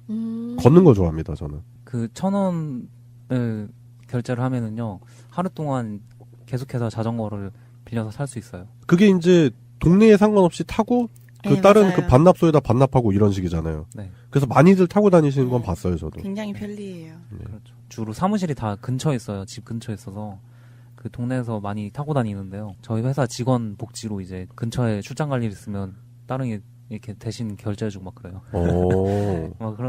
걷는 거 좋아합니다, 저는. 그 1,000원을 결제를 하면은요, 하루 동안 계속해서 자전거를 빌려서 탈 수 있어요. 그게 이제 동네에 상관없이 타고 그 다른 맞아요. 그 반납소에다 반납하고 이런 식이잖아요. 네. 그래서 많이들 타고 다니시는 건 봤어요, 저도. 굉장히 편리해요. 그렇죠. 주로 사무실이 다 근처에 있어요. 집 근처에 있어서 그 동네에서 많이 타고 다니는데요. 저희 회사 직원 복지로 이제 근처에 출장 갈 일 있으면 따릉이 이렇게 대신 결제해주고 막 그래요.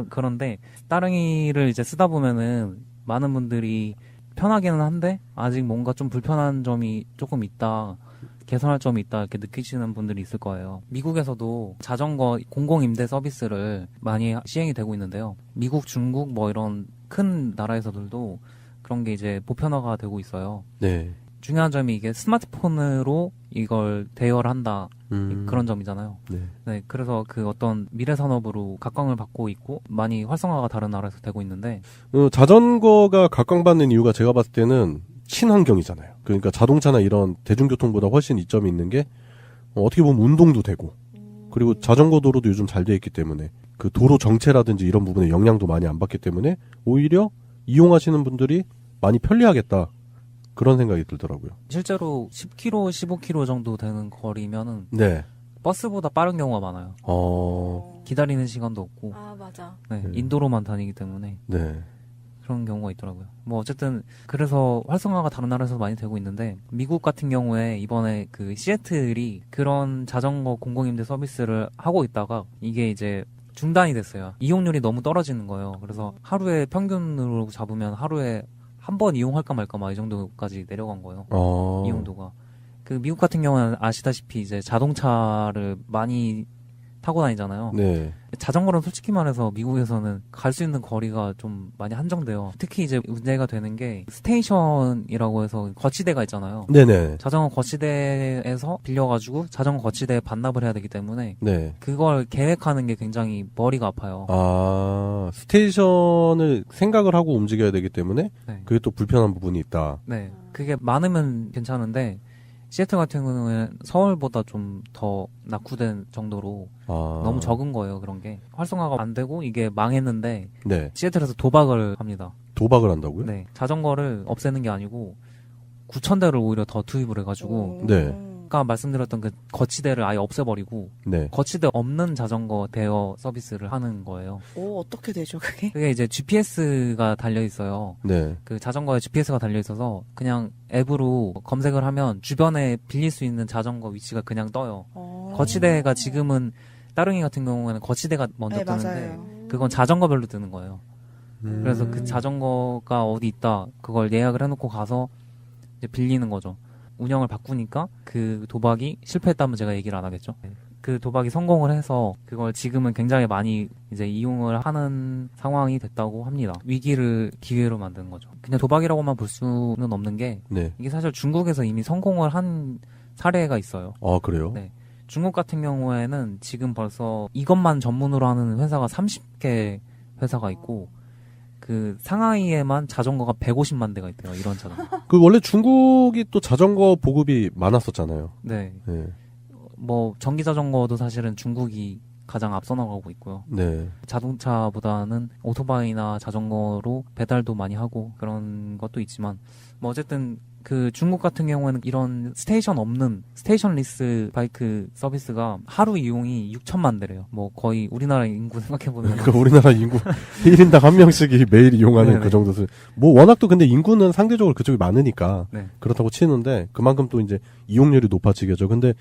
그런데 따릉이를 이제 쓰다 보면은 많은 분들이 편하기는 한데 아직 뭔가 좀 불편한 점이 조금 있다. 개선할 점이 있다 이렇게 느끼시는 분들이 있을 거예요. 미국에서도 자전거 공공임대 서비스를 많이 시행이 되고 있는데요. 미국, 중국 뭐 이런 큰 나라에서들도 그런 게 이제 보편화가 되고 있어요. 네. 중요한 점이 이게 스마트폰으로 이걸 대여한다 그런 점이잖아요. 네, 그래서 그 어떤 미래 산업으로 각광을 받고 있고 많이 활성화가 다른 나라에서 되고 있는데 자전거가 각광받는 이유가 제가 봤을 때는 친환경이잖아요. 그러니까 자동차나 이런 대중교통보다 훨씬 이점이 있는 게 어떻게 보면 운동도 되고 그리고 자전거 도로도 요즘 잘 돼 있기 때문에 그 도로 정체라든지 이런 부분에 영향도 많이 안 받기 때문에 오히려 이용하시는 분들이 많이 편리하겠다. 그런 생각이 들더라고요. 실제로 10km, 15km 정도 되는 거리면은 네. 버스보다 빠른 경우가 많아요. 기다리는 시간도 없고. 아, 맞아. 네, 인도로만 다니기 때문에. 네. 그런 경우가 있더라고요. 뭐 어쨌든 그래서 활성화가 다른 나라에서 많이 되고 있는데 미국 같은 경우에 이번에 그 시애틀이 그런 자전거 공공임대 서비스를 하고 있다가 이게 이제 중단이 됐어요. 이용률이 너무 떨어지는 거예요. 그래서 하루에 평균으로 잡으면 하루에 한 번 이용할까 말까 막 이 정도까지 내려간 거예요. 이용도가. 그 미국 같은 경우는 아시다시피 이제 자동차를 많이 타고 다니잖아요. 네. 자전거는 솔직히 말해서 미국에서는 갈 수 있는 거리가 좀 많이 한정돼요. 특히 이제 문제가 되는 게 스테이션이라고 해서 거치대가 있잖아요. 네네. 자전거 거치대에서 빌려가지고 자전거 거치대에 반납을 해야 되기 때문에 네. 그걸 계획하는 게 굉장히 머리가 아파요. 아, 스테이션을 생각을 하고 움직여야 되기 때문에 네. 그게 또 불편한 부분이 있다. 네. 그게 많으면 괜찮은데 시애틀 같은 경우는 서울보다 좀 더 낙후된 정도로 너무 적은 거예요. 그런 게 활성화가 안 되고 이게 망했는데 네. 시애틀에서 도박을 합니다. 도박을 한다고요? 네. 자전거를 없애는 게 아니고 9,000대를 오히려 더 투입을 해가지고 네. 아까 말씀드렸던 그 거치대를 아예 없애버리고 네. 거치대 없는 자전거 대여 서비스를 하는 거예요. 오, 어떻게 되죠, 그게? 그게 이제 GPS가 달려 있어요. 네. 그 자전거에 GPS가 달려 있어서 그냥 앱으로 검색을 하면 주변에 빌릴 수 있는 자전거 위치가 그냥 떠요. 거치대가 지금은 따릉이 같은 경우에는 거치대가 먼저 네, 뜨는데 맞아요. 그건 자전거별로 뜨는 거예요. 그래서 그 자전거가 어디 있다 그걸 예약을 해놓고 가서 이제 빌리는 거죠. 운영을 바꾸니까 그 도박이 실패했다면 제가 얘기를 안 하겠죠. 그 도박이 성공을 해서 그걸 지금은 굉장히 많이 이제 이용을 하는 상황이 됐다고 합니다. 위기를 기회로 만든 거죠. 그냥 도박이라고만 볼 수는 없는 게 네. 이게 사실 중국에서 이미 성공을 한 사례가 있어요. 아, 그래요? 네. 중국 같은 경우에는 지금 벌써 이것만 전문으로 하는 회사가 30개 회사가 있고 그 상하이에만 자전거가 150만 대가 있대요. 이런 자전거. 그 원래 중국이 또 자전거 보급이 많았었잖아요. 네. 네. 뭐 전기 자전거도 사실은 중국이 가장 앞서 나가고 있고요. 네. 자동차보다는 오토바이나 자전거로 배달도 많이 하고 그런 것도 있지만 뭐 어쨌든 그 중국 같은 경우에는 이런 스테이션 없는 스테이션리스 바이크 서비스가 하루 이용이 6천만 대래요. 뭐 거의 우리나라 인구 생각해보면 그러니까 우리나라 인구 1인당 한 명씩이 매일 이용하는 네네. 그 정도 수. 뭐 워낙 또 근데 인구는 상대적으로 그쪽이 많으니까 네. 그렇다고 치는데 그만큼 또 이제 이용률이 높아지겠죠. 근데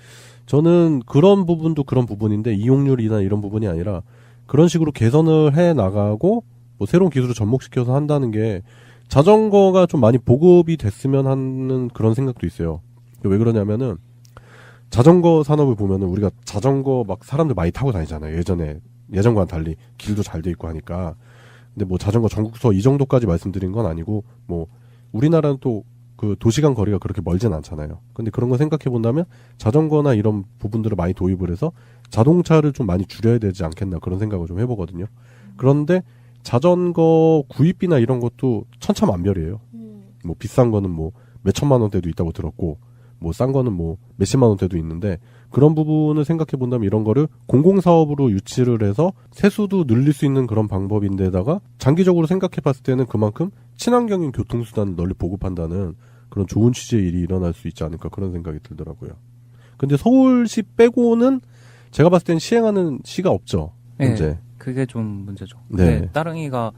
저는 그런 부분도 그런 부분인데 이용률이나 이런 부분이 아니라 그런 식으로 개선을 해 나가고 뭐 새로운 기술을 접목시켜서 한다는 게 자전거가 좀 많이 보급이 됐으면 하는 그런 생각도 있어요. 왜 그러냐면은 자전거 산업을 보면은 우리가 자전거 막 사람들 많이 타고 다니잖아요. 예전과는 달리 길도 잘 돼 있고 하니까. 근데 뭐 자전거 전국서 이 정도까지 말씀드린 건 아니고 뭐 우리나라는 또 그 도시간 거리가 그렇게 멀진 않잖아요. 근데 그런 거 생각해 본다면 자전거나 이런 부분들을 많이 도입을 해서 자동차를 좀 많이 줄여야 되지 않겠나 그런 생각을 좀 해보거든요. 그런데 자전거 구입비나 이런 것도 천차만별이에요. 뭐 비싼 거는 뭐 몇천만 원대도 있다고 들었고 뭐 싼 거는 뭐 몇십만 원대도 있는데 그런 부분을 생각해 본다면 이런 거를 공공사업으로 유치를 해서 세수도 늘릴 수 있는 그런 방법인데다가 장기적으로 생각해 봤을 때는 그만큼 친환경인 교통수단을 널리 보급한다는 그런 좋은 취지의 일이 일어날 수 있지 않을까 그런 생각이 들더라고요. 근데 서울시 빼고는 제가 봤을 땐 시행하는 시가 없죠. 현재. 네, 그게 좀 문제죠. 네. 네. 따릉이가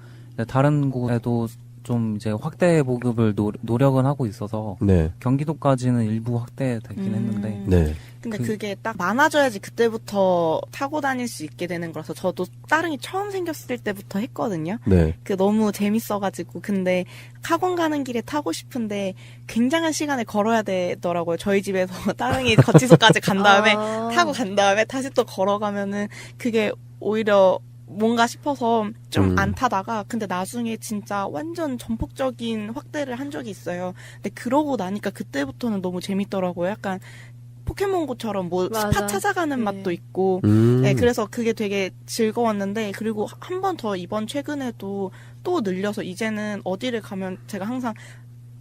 다른 곳에도 좀 이제 확대 보급을 노력은 하고 있어서 네. 경기도까지는 일부 확대되긴 했는데 네. 근데 그게 딱 많아져야지 그때부터 타고 다닐 수 있게 되는 거라서 저도 따릉이 처음 생겼을 때부터 했거든요. 네. 그 너무 재밌어가지고 근데 학원 가는 길에 타고 싶은데 굉장한 시간을 걸어야 되더라고요. 저희 집에서 따릉이 거치소까지 간 다음에 타고 간 다음에 다시 또 걸어가면은 그게 오히려 뭔가 싶어서 좀 안 타다가 근데 나중에 진짜 완전 전폭적인 확대를 한 적이 있어요. 근데 그러고 나니까 그때부터는 너무 재밌더라고요. 약간 포켓몬고처럼 뭐 맞아. 스팟 찾아가는 맛도 있고 네, 그래서 그게 되게 즐거웠는데 그리고 한 번 더 이번 최근에도 또 늘려서 이제는 어디를 가면 제가 항상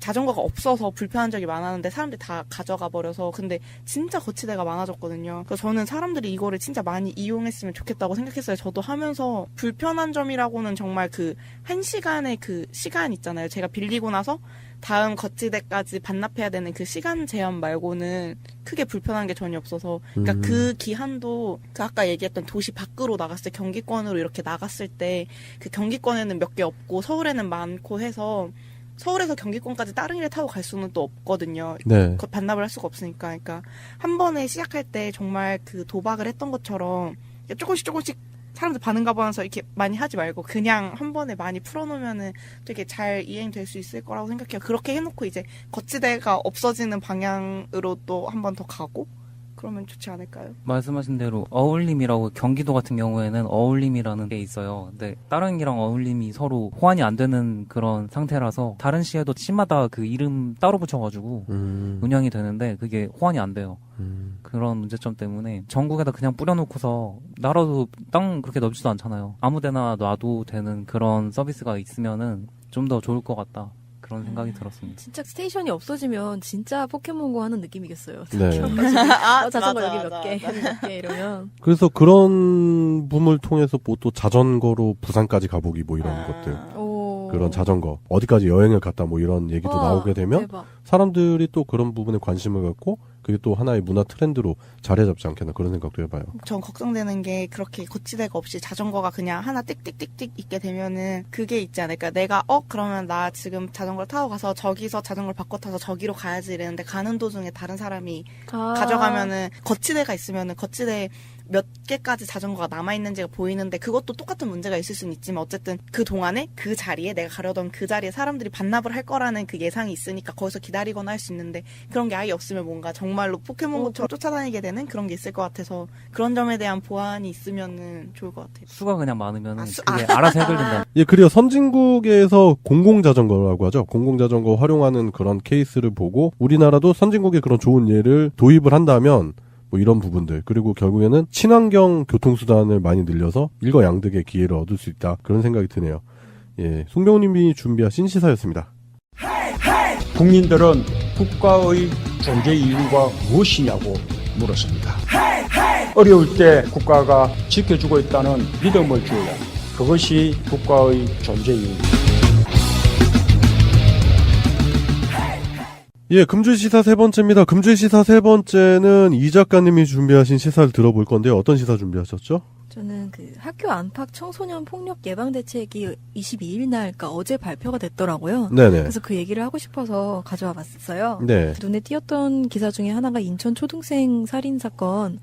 자전거가 없어서 불편한 적이 많았는데 사람들이 다 가져가 버려서 근데 진짜 거치대가 많아졌거든요. 그래서 저는 사람들이 이거를 진짜 많이 이용했으면 좋겠다고 생각했어요. 저도 하면서 불편한 점이라고는 정말 그 1시간의 그 시간 있잖아요. 제가 빌리고 나서 다음 거치대까지 반납해야 되는 그 시간 제한 말고는 크게 불편한 게 전혀 없어서 그러니까 그 기한도 그 아까 얘기했던 도시 밖으로 나갔을 때 경기권으로 이렇게 나갔을 때 그 경기권에는 몇 개 없고 서울에는 많고 해서 서울에서 경기권까지 따릉이를 타고 갈 수는 또 없거든요. 네. 반납을 할 수가 없으니까. 그러니까 한 번에 시작할 때 정말 그 도박을 했던 것처럼 조금씩 사람들 반응 가보면서 이렇게 많이 하지 말고 그냥 한 번에 많이 풀어놓으면은 되게 잘 이행될 수 있을 거라고 생각해요. 그렇게 해놓고 이제 거치대가 없어지는 방향으로 또 한 번 더 가고 그러면 좋지 않을까요? 말씀하신 대로 어울림이라고 경기도 같은 경우에는 어울림이라는 게 있어요. 근데 다른 이랑 어울림이 서로 호환이 안 되는 그런 상태라서 다른 시에도 시마다 그 이름 따로 붙여가지고 운영이 되는데 그게 호환이 안 돼요. 그런 문제점 때문에 전국에다 그냥 뿌려놓고서 나라도 땅 그렇게 넓지도 않잖아요. 아무데나 놔도 되는 그런 서비스가 있으면은 좀 더 좋을 것 같다. 그런 생각이 들었습니다. 진짜 스테이션이 없어지면 진짜 포켓몬고 하는 느낌이겠어요. 네. 자전거 맞아, 여기 몇 맞아, 개, 맞아. 여기 몇 개 이러면. 그래서 그런 붐을 통해서 뭐 또 자전거로 부산까지 가보기 뭐 이런 것들. 그런 자전거 어디까지 여행을 갔다 뭐 이런 얘기도 나오게 되면 대박. 사람들이 또 그런 부분에 관심을 갖고 그게 또 하나의 문화 트렌드로 자리 잡지 않겠나 그런 생각도 해봐요. 전 걱정되는 게 그렇게 거치대가 없이 자전거가 그냥 하나 띡띡띡띡 있게 되면은 그게 있지 않을까. 내가 그러면 나 지금 자전거를 타고 가서 저기서 자전거를 바꿔 타서 저기로 가야지 이랬는데 가는 도중에 다른 사람이 가져가면은 거치대가 있으면은 거치대 몇 개까지 자전거가 남아있는지가 보이는데 그것도 똑같은 문제가 있을 수는 있지만 어쨌든 그 동안에 그 자리에 내가 가려던 그 자리에 사람들이 반납을 할 거라는 그 예상이 있으니까 거기서 기다리거나 할 수 있는데 그런 게 아예 없으면 뭔가 정말로 포켓몬고처럼 쫓아다니게 되는 그런 게 있을 것 같아서 그런 점에 대한 보완이 있으면은 좋을 것 같아요. 수가 그냥 많으면 그게 알아서 해결된다. 예, 그리고 선진국에서 공공자전거라고 하죠. 공공자전거 활용하는 그런 케이스를 보고 우리나라도 선진국의 그런 좋은 예를 도입을 한다면 뭐 이런 부분들 그리고 결국에는 친환경 교통수단을 많이 늘려서 일거양득의 기회를 얻을 수 있다 그런 생각이 드네요. 예, 송병훈님이 준비하신 시사였습니다. 국민들은 국가의 존재 이유가 무엇이냐고 물었습니다. 어려울 때 국가가 지켜주고 있다는 믿음을 줘야 그것이 국가의 존재 이유입니다. 예, 금주시사 세 번째입니다. 금주시사 세 번째는 이 작가님이 준비하신 시사를 들어볼 건데요. 어떤 시사 준비하셨죠? 저는 그 학교 안팎 청소년 폭력 예방 대책이 22일 날, 그러니까 어제 발표가 됐더라고요. 네네. 그래서 그 얘기를 하고 싶어서 가져와 봤어요. 네. 눈에 띄었던 기사 중에 하나가 인천 초등생 살인 사건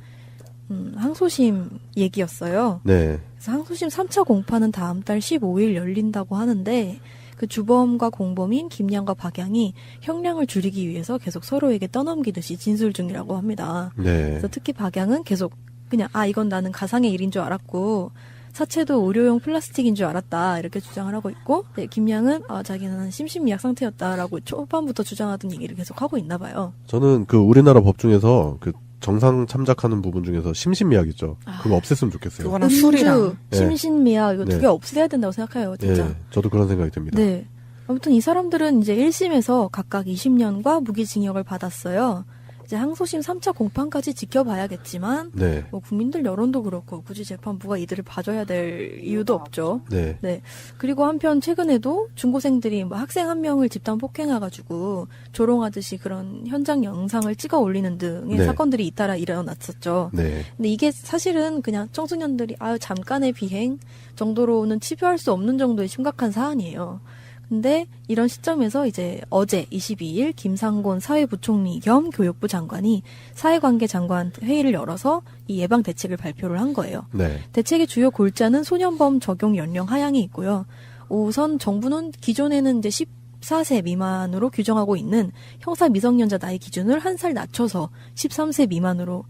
항소심 얘기였어요. 네. 그래서 항소심 3차 공판은 다음 달 15일 열린다고 하는데 그 주범과 공범인 김양과 박양이 형량을 줄이기 위해서 계속 서로에게 떠넘기듯이 진술 중이라고 합니다. 네. 그래서 특히 박양은 계속 그냥 이건 나는 가상의 일인 줄 알았고 사체도 의료용 플라스틱인 줄 알았다 이렇게 주장을 하고 있고 네, 김양은 자기는 심신미약 상태였다라고 초반부터 주장하던 얘기를 계속 하고 있나 봐요. 저는 그 우리나라 법 중에서 그 정상 참작하는 부분 중에서 심신미약 있죠. 그거 없앴으면 좋겠어요. 그거랑 술이랑 심신미약 이거 네. 두 개 없애야 된다고 생각해요. 진짜. 예, 저도 그런 생각이 듭니다. 네. 아무튼 이 사람들은 이제 1심에서 각각 20년과 무기징역을 받았어요. 이제 항소심 3차 공판까지 지켜봐야겠지만 네. 뭐 국민들 여론도 그렇고 굳이 재판부가 이들을 봐줘야 될 이유도 없죠. 네. 네. 그리고 한편 최근에도 중고생들이 뭐 학생 한 명을 집단 폭행해가지고 조롱하듯이 그런 현장 영상을 찍어 올리는 등의 네. 사건들이 잇따라 일어났었죠. 네. 근데 이게 사실은 그냥 청소년들이 잠깐의 비행 정도로는 치부할 수 없는 정도의 심각한 사안이에요. 근데 이런 시점에서 이제 어제 22일 김상곤 사회부총리 겸 교육부 장관이 사회관계 장관 회의를 열어서 이 예방 대책을 발표를 한 거예요. 네. 대책의 주요 골자는 소년범 적용 연령 하향이 있고요. 우선 정부는 기존에는 이제 14세 미만으로 규정하고 있는 형사 미성년자 나이 기준을 1살 낮춰서 13세 미만으로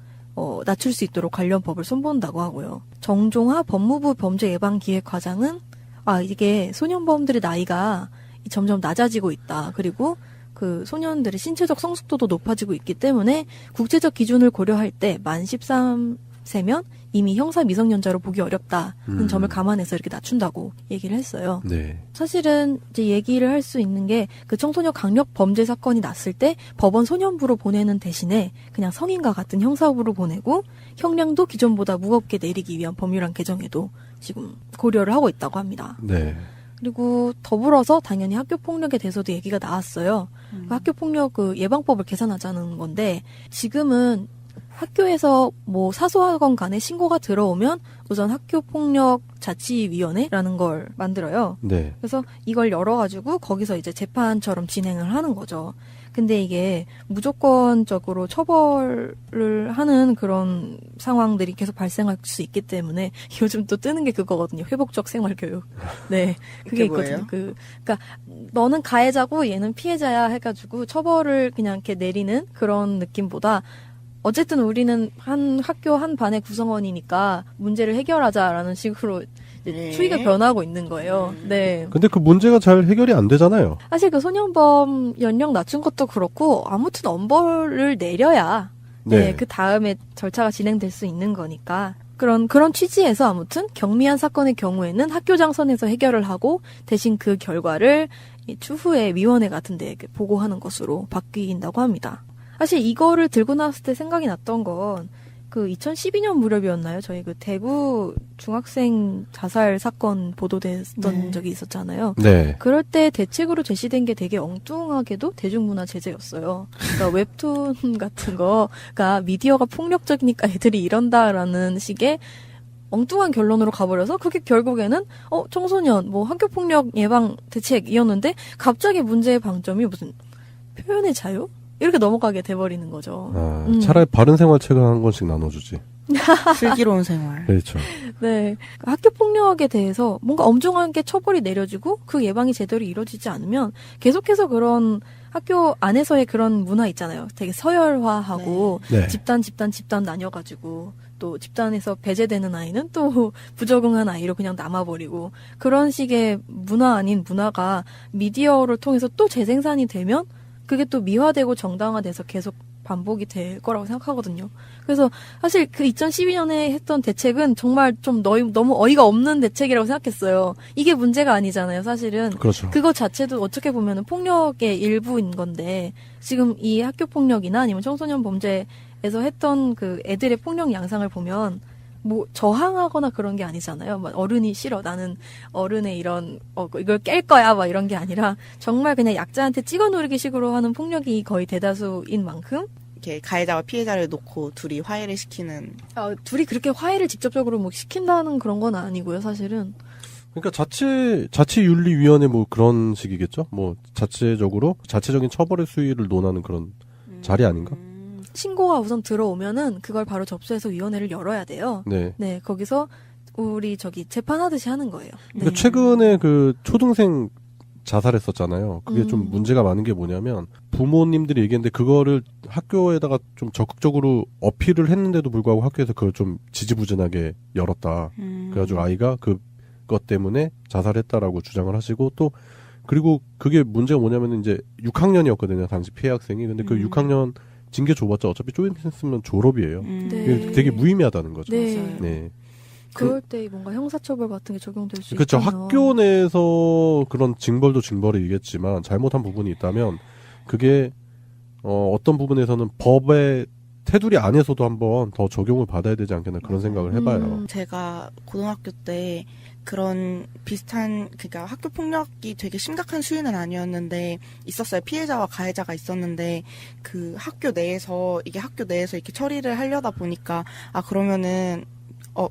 낮출 수 있도록 관련 법을 손본다고 하고요. 정종하 법무부 범죄예방기획과장은 이게 소년범들의 나이가 점점 낮아지고 있다. 그리고 그 소년들의 신체적 성숙도도 높아지고 있기 때문에 국제적 기준을 고려할 때 만 13세면 이미 형사 미성년자로 보기 어렵다는 점을 감안해서 이렇게 낮춘다고 얘기를 했어요. 네. 사실은 이제 얘기를 할 수 있는 게 그 청소년 강력 범죄 사건이 났을 때 법원 소년부로 보내는 대신에 그냥 성인과 같은 형사부로 보내고 형량도 기존보다 무겁게 내리기 위한 법률안 개정에도 지금 고려를 하고 있다고 합니다. 네. 그리고 더불어서 당연히 학교폭력에 대해서도 얘기가 나왔어요. 학교폭력 그 예방법을 개선하자는 건데 지금은 학교에서 뭐 사소하건 간에 신고가 들어오면 우선 학교폭력 자치위원회라는 걸 만들어요. 네. 그래서 이걸 열어가지고 거기서 이제 재판처럼 진행을 하는 거죠. 근데 이게 무조건적으로 처벌을 하는 그런 상황들이 계속 발생할 수 있기 때문에 요즘 또 뜨는 게 그거거든요. 회복적 생활교육. 네. 그게 있거든요. 그러니까 너는 가해자고 얘는 피해자야 해가지고 처벌을 그냥 이렇게 내리는 그런 느낌보다 어쨌든 우리는 한 학교 한 반의 구성원이니까 문제를 해결하자라는 식으로 추이가 변하고 있는 거예요. 네. 근데 그 문제가 잘 해결이 안 되잖아요. 사실 그 소년범 연령 낮춘 것도 그렇고 아무튼 엄벌을 내려야 네, 그 다음에 절차가 진행될 수 있는 거니까 그런 취지에서 아무튼 경미한 사건의 경우에는 학교장 선에서 해결을 하고 대신 그 결과를 추후에 위원회 같은 데에 보고하는 것으로 바뀐다고 합니다. 사실 이거를 들고 나왔을 때 생각이 났던 건 그 2012년 무렵이었나요? 저희 그 대구 중학생 자살 사건 보도됐던 적이 있었잖아요. 네. 그럴 때 대책으로 제시된 게 되게 엉뚱하게도 대중문화 제재였어요. 그러니까 웹툰 같은 거가 미디어가 폭력적이니까 애들이 이런다라는 식의 엉뚱한 결론으로 가버려서 그게 결국에는 청소년 뭐 학교폭력 예방 대책이었는데 갑자기 문제의 방점이 무슨 표현의 자유? 이렇게 넘어가게 돼버리는 거죠. 차라리 바른 생활책을 한 권씩 나눠주지. 슬기로운 생활. 그렇죠. 네. 학교폭력에 대해서 뭔가 엄중하게 처벌이 내려지고 그 예방이 제대로 이루어지지 않으면 계속해서 그런 학교 안에서의 그런 문화 있잖아요. 되게 서열화하고 네. 집단 나뉘어가지고 또 집단에서 배제되는 아이는 또 부적응한 아이로 그냥 남아버리고 그런 식의 문화 아닌 문화가 미디어를 통해서 또 재생산이 되면 그게 또 미화되고 정당화돼서 계속 반복이 될 거라고 생각하거든요. 그래서 사실 그 2012년에 했던 대책은 정말 좀 너무 어이가 없는 대책이라고 생각했어요. 이게 문제가 아니잖아요, 사실은. 그렇죠. 그거 자체도 어떻게 보면은 폭력의 일부인 건데 지금 이 학교 폭력이나 아니면 청소년 범죄에서 했던 그 애들의 폭력 양상을 보면 뭐 저항하거나 그런 게 아니잖아요. 막 어른이 싫어. 나는 어른의 이런 이걸 깰 거야. 막 이런 게 아니라 정말 그냥 약자한테 찍어 누르기 식으로 하는 폭력이 거의 대다수인 만큼 이렇게 가해자와 피해자를 놓고 둘이 화해를 시키는. 둘이 그렇게 화해를 직접적으로 뭐 시킨다는 그런 건 아니고요, 사실은. 그러니까 자치윤리위원회 뭐 그런 식이겠죠. 뭐 자체적인 처벌의 수위를 논하는 그런 자리 아닌가? 신고가 우선 들어오면은 그걸 바로 접수해서 위원회를 열어야 돼요. 네. 네, 거기서 우리 재판하듯이 하는 거예요. 네. 그러니까 최근에 그 초등생 자살했었잖아요. 그게 좀 문제가 많은 게 뭐냐면 부모님들이 얘기했는데 그거를 학교에다가 좀 적극적으로 어필을 했는데도 불구하고 학교에서 그걸 좀 지지부진하게 열었다. 그래가지고 아이가 그것 때문에 자살했다라고 주장을 하시고 또 그리고 그게 문제가 뭐냐면 이제 6학년이었거든요. 당시 피해 학생이. 근데 그 6학년 징계 줘봤자 어차피 좀 있으면 졸업이에요. 네. 되게 무의미하다는 거죠. 네. 네. 그럴 때 뭔가 형사처벌 같은 게 적용될 수 그렇죠. 있잖아요. 학교 내에서 그런 징벌도 징벌이겠지만 잘못한 부분이 있다면 그게 어떤 부분에서는 법의 테두리 안에서도 한번 더 적용을 받아야 되지 않겠나 그런 생각을 해봐요. 제가 고등학교 때 그런 비슷한 그러니까 학교 폭력이 되게 심각한 수위는 아니었는데 있었어요. 피해자와 가해자가 있었는데 그 학교 내에서 이렇게 처리를 하려다 보니까 그러면은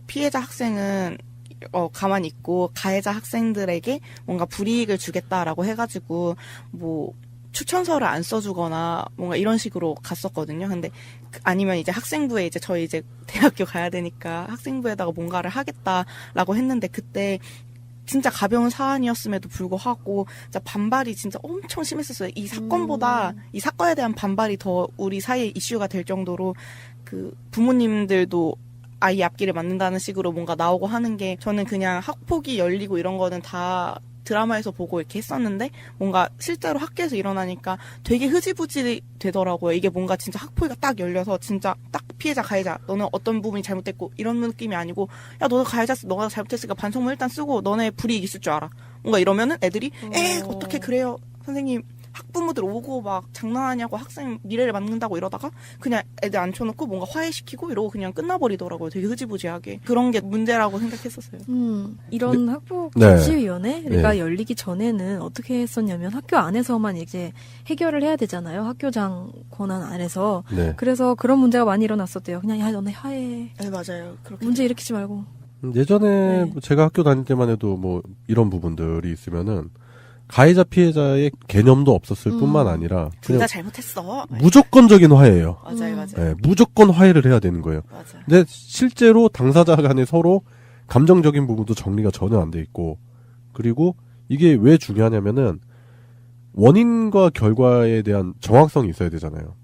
피해자 학생은 가만히 있고 가해자 학생들에게 뭔가 불이익을 주겠다라고 해가지고 뭐 추천서를 안 써주거나 뭔가 이런 식으로 갔었거든요. 근데 아니면 이제 학생부에 저희 대학교 가야 되니까 학생부에다가 뭔가를 하겠다라고 했는데 그때 진짜 가벼운 사안이었음에도 불구하고 진짜 반발이 진짜 엄청 심했었어요. 이 사건보다 이 사건에 대한 반발이 더 우리 사이에 이슈가 될 정도로 그 부모님들도 아이 앞길을 막는다는 식으로 뭔가 나오고 하는 게 저는 그냥 학폭이 열리고 이런 거는 다 드라마에서 보고 이렇게 했었는데 뭔가 실제로 학교에서 일어나니까 되게 흐지부지 되더라고요. 이게 뭔가 진짜 학폭위가 딱 열려서 진짜 딱 피해자 가해자 너는 어떤 부분이 잘못됐고 이런 느낌이 아니고 야 너가 가해자였어 너가 잘못했으니까 반성문 일단 쓰고 너네 불이익 있을 줄 알아. 뭔가 이러면은 애들이 어떻게 그래요 선생님 학부모들 오고 막 장난하냐고 학생 미래를 막는다고 이러다가 그냥 애들 앉혀놓고 뭔가 화해시키고 이러고 그냥 끝나버리더라고요. 되게 흐지부지하게. 그런 게 문제라고 생각했었어요. 이런 학폭 자치위원회가 열리기 전에는 어떻게 했었냐면 학교 안에서만 이제 해결을 해야 되잖아요. 학교장 권한 안에서. 네. 그래서 그런 문제가 많이 일어났었대요. 그냥 야 너네 화해. 네 맞아요. 그렇게 문제 일으키지 말고. 예전에 제가 학교 다닐 때만 해도 뭐 이런 부분들이 있으면은 가해자 피해자의 개념도 없었을 뿐만 아니라 둘 다 그냥 잘못했어. 무조건적인 화해예요. 맞아요. 네, 무조건 화해를 해야 되는 거예요. 맞아요. 근데 실제로 당사자 간에 서로 감정적인 부분도 정리가 전혀 안 돼 있고, 그리고 이게 왜 중요하냐면은 원인과 결과에 대한 정확성이 있어야 되잖아요.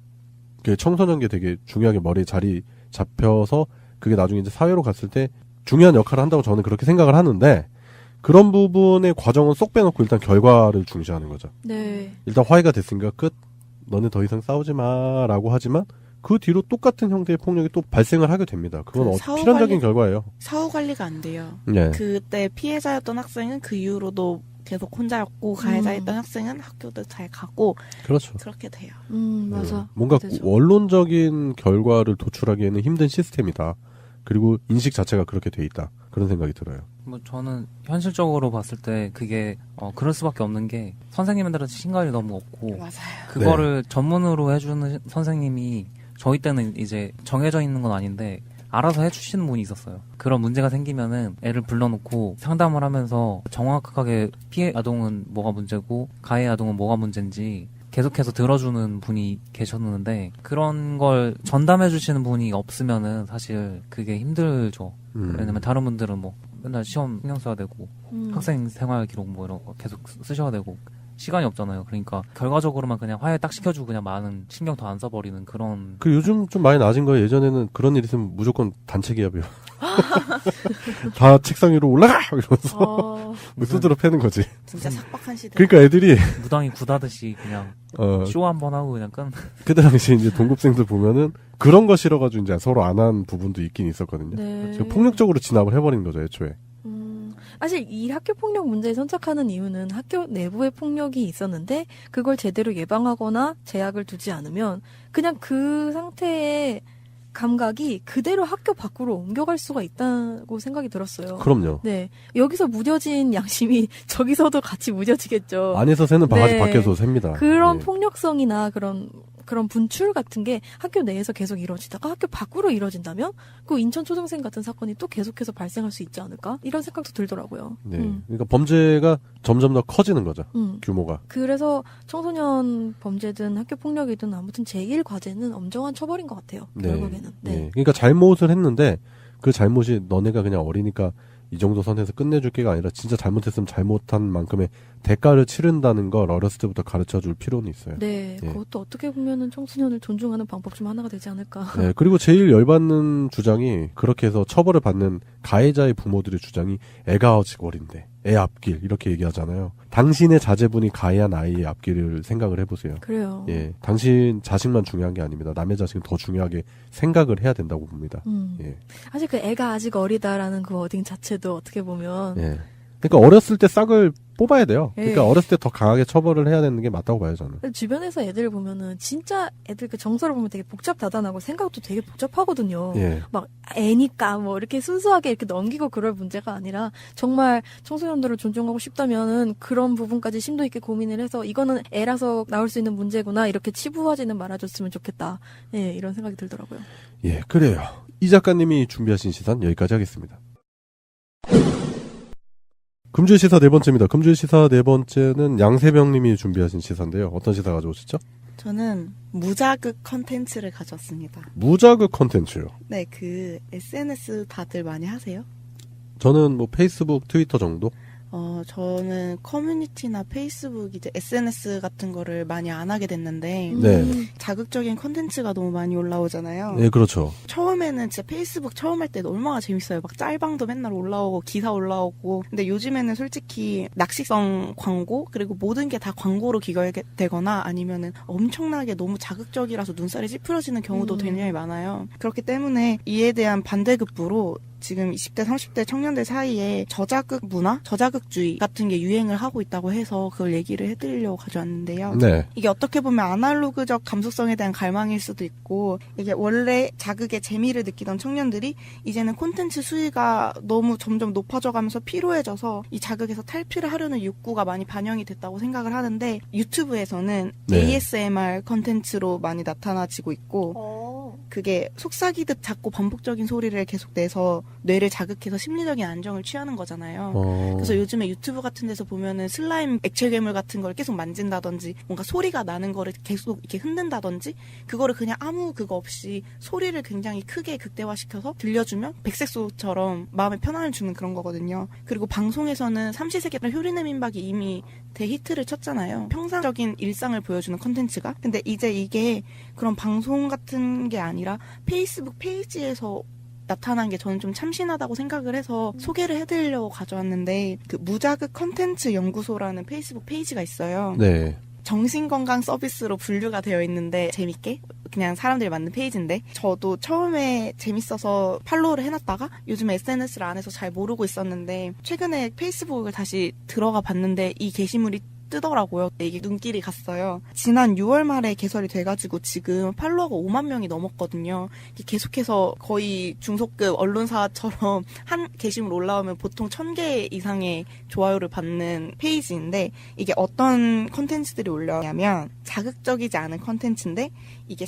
그 청소년기 되게 중요하게 머리에 자리 잡혀서 그게 나중에 이제 사회로 갔을 때 중요한 역할을 한다고 저는 그렇게 생각을 하는데, 그런 부분의 과정은 쏙 빼놓고 일단 결과를 중시하는 거죠. 네. 일단 화해가 됐으니까 끝. 너네 더 이상 싸우지 마라고 하지만 그 뒤로 똑같은 형태의 폭력이 또 발생을 하게 됩니다. 그건 필연적인 결과예요. 사후 관리가 안 돼요. 네. 그때 피해자였던 학생은 그 이후로도 계속 혼자였고 가해자였던 학생은 학교도 잘 가고 그렇죠. 그렇게 돼요. 맞아. 뭔가 되죠. 원론적인 결과를 도출하기에는 힘든 시스템이다. 그리고 인식 자체가 그렇게 돼 있다. 그런 생각이 들어요. 뭐 저는 현실적으로 봤을 때 그게 그럴 수밖에 없는 게 선생님들한테 신갈이 너무 없고 맞아요. 그거를 전문으로 해주는 선생님이 저희 때는 이제 정해져 있는 건 아닌데 알아서 해주시는 분이 있었어요. 그런 문제가 생기면은 애를 불러놓고 상담을 하면서 정확하게 피해 아동은 뭐가 문제고 가해 아동은 뭐가 문제인지 계속해서 들어주는 분이 계셨는데 그런 걸 전담해 주시는 분이 없으면은 사실 그게 힘들죠. 왜냐면 다른 분들은 뭐 맨날 시험 신경 써야 되고 학생 생활 기록 뭐 이런 거 계속 쓰셔야 되고 시간이 없잖아요. 그러니까 결과적으로만 그냥 화해 딱 시켜주고 그냥 많은 신경 더 안 써버리는 그런. 그 요즘 좀 많이 낮은 거예요. 예전에는 그런 일 있으면 무조건 단체 기합이요. 다 책상 위로 올라가! 이러면서 뭐 두드러 패는 거지. 진짜 삭박한 시대. 그러니까 애들이 무당이 구다듯이 그냥 쇼 한번 하고 그냥 끝. 그때 당시에 이제 동급생들 보면은 그런 거 싫어가지고 이제 서로 안 한 부분도 있긴 있었거든요. 네. 폭력적으로 진압을 해버린 거죠, 애초에. 사실 이 학교 폭력 문제에 선착하는 이유는 학교 내부의 폭력이 있었는데 그걸 제대로 예방하거나 제약을 두지 않으면 그냥 그 상태의 감각이 그대로 학교 밖으로 옮겨갈 수가 있다고 생각이 들었어요. 그럼요. 네. 여기서 무뎌진 양심이 저기서도 같이 무뎌지겠죠. 안에서 새는 바가지 네. 밖에서 셉니다. 그런 네. 폭력성이나 그런 분출 같은 게 학교 내에서 계속 이루어지다가 학교 밖으로 이루어진다면 그 인천 초등생 같은 사건이 또 계속해서 발생할 수 있지 않을까? 이런 생각도 들더라고요. 네. 그러니까 범죄가 점점 더 커지는 거죠. 규모가. 그래서 청소년 범죄든 학교 폭력이든 아무튼 제1 과제는 엄정한 처벌인 것 같아요. 네. 결국에는. 네. 그러니까 잘못을 했는데 그 잘못이 너네가 그냥 어리니까 이 정도 선에서 끝내줄 게가 아니라 진짜 잘못했으면 잘못한 만큼의 대가를 치른다는 걸 어렸을 때부터 가르쳐줄 필요는 있어요. 네, 예. 그것도 어떻게 보면은 청소년을 존중하는 방법 중 하나가 되지 않을까. 네, 그리고 제일 열받는 주장이 그렇게 해서 처벌을 받는 가해자의 부모들의 주장이 애가 아직 어린데 애 앞길 이렇게 얘기하잖아요. 당신의 자제분이 가해한 아이의 앞길을 생각을 해보세요. 그래요. 예, 당신 자식만 중요한 게 아닙니다. 남의 자식은 더 중요하게 생각을 해야 된다고 봅니다. 예. 사실 그 애가 아직 어리다라는 그 워딩 자체도 어떻게 보면 예. 그러니까 어렸을 때 싹을 뽑아야 돼요. 그러니까 예. 어렸을 때 더 강하게 처벌을 해야 되는 게 맞다고 봐요, 저는. 주변에서 애들 보면은 진짜 애들 그 정서를 보면 되게 복잡다단하고 생각도 되게 복잡하거든요. 예. 막 애니까 뭐 이렇게 순수하게 이렇게 넘기고 그럴 문제가 아니라 정말 청소년들을 존중하고 싶다면은 그런 부분까지 심도 있게 고민을 해서 이거는 애라서 나올 수 있는 문제구나 이렇게 치부하지는 말아줬으면 좋겠다. 예, 이런 생각이 들더라고요. 예, 그래요. 이 작가님이 준비하신 시사는 여기까지 하겠습니다. 금주의 시사 네 번째입니다. 금주의 시사 네 번째는 양세병님이 준비하신 시사인데요. 어떤 시사 가져오셨죠? 저는 무자극 컨텐츠를 가져왔습니다. 무자극 컨텐츠요. 네, 그 SNS 다들 많이 하세요? 저는 뭐 페이스북, 트위터 정도? 저는 커뮤니티나 페이스북 이제 SNS 같은 거를 많이 안 하게 됐는데 네. 자극적인 컨텐츠가 너무 많이 올라오잖아요. 네, 그렇죠. 처음에는 진짜 페이스북 처음 할 때 얼마나 재밌어요. 막 짤방도 맨날 올라오고 기사 올라오고. 근데 요즘에는 솔직히 낚시성 광고 그리고 모든 게 다 광고로 기결되거나 아니면은 엄청나게 너무 자극적이라서 눈살이 찌푸려지는 경우도 굉장히 많아요. 그렇기 때문에 이에 대한 반대급부로 지금 20대, 30대 청년들 사이에 저자극 문화, 저자극주의 같은 게 유행을 하고 있다고 해서 그걸 얘기를 해드리려고 가져왔는데요. 네. 이게 어떻게 보면 아날로그적 감수성에 대한 갈망일 수도 있고 이게 원래 자극의 재미를 느끼던 청년들이 이제는 콘텐츠 수위가 너무 점점 높아져가면서 피로해져서 이 자극에서 탈피를 하려는 욕구가 많이 반영이 됐다고 생각을 하는데 유튜브에서는 네. ASMR 콘텐츠로 많이 나타나지고 있고 그게 속삭이듯 자꾸 반복적인 소리를 계속 내서 뇌를 자극해서 심리적인 안정을 취하는 거잖아요. 그래서 요즘에 유튜브 같은 데서 보면은 슬라임 액체 괴물 같은 걸 계속 만진다든지 뭔가 소리가 나는 거를 계속 이렇게 흔든다든지 그거를 그냥 아무 그거 없이 소리를 굉장히 크게 극대화시켜서 들려주면 백색소처럼 마음에 편안을 주는 그런 거거든요. 그리고 방송에서는 삼시세계별 효리네 민박이 이미 대히트를 쳤잖아요. 평상적인 일상을 보여주는 컨텐츠가. 근데 이제 이게 그런 방송 같은 게 아니라 페이스북 페이지에서 나타난 게 저는 좀 참신하다고 생각을 해서 소개를 해드리려고 가져왔는데 그 무자극 컨텐츠 연구소라는 페이스북 페이지가 있어요. 네. 정신건강 서비스로 분류가 되어 있는데 재밌게 그냥 사람들이 만든 페이지인데 저도 처음에 재밌어서 팔로우를 해놨다가 요즘에 SNS를 안 해서 잘 모르고 있었는데 최근에 페이스북을 다시 들어가 봤는데 이 게시물이 뜨더라고요. 이게 눈길이 갔어요. 지난 6월 말에 개설이 돼가지고 지금 팔로워가 5만 명이 넘었거든요. 계속해서 거의 중소급 언론사처럼 한 게시물 올라오면 보통 1000개 이상의 좋아요를 받는 페이지인데 이게 어떤 콘텐츠들이 올라오냐면 자극적이지 않은 콘텐츠인데 이게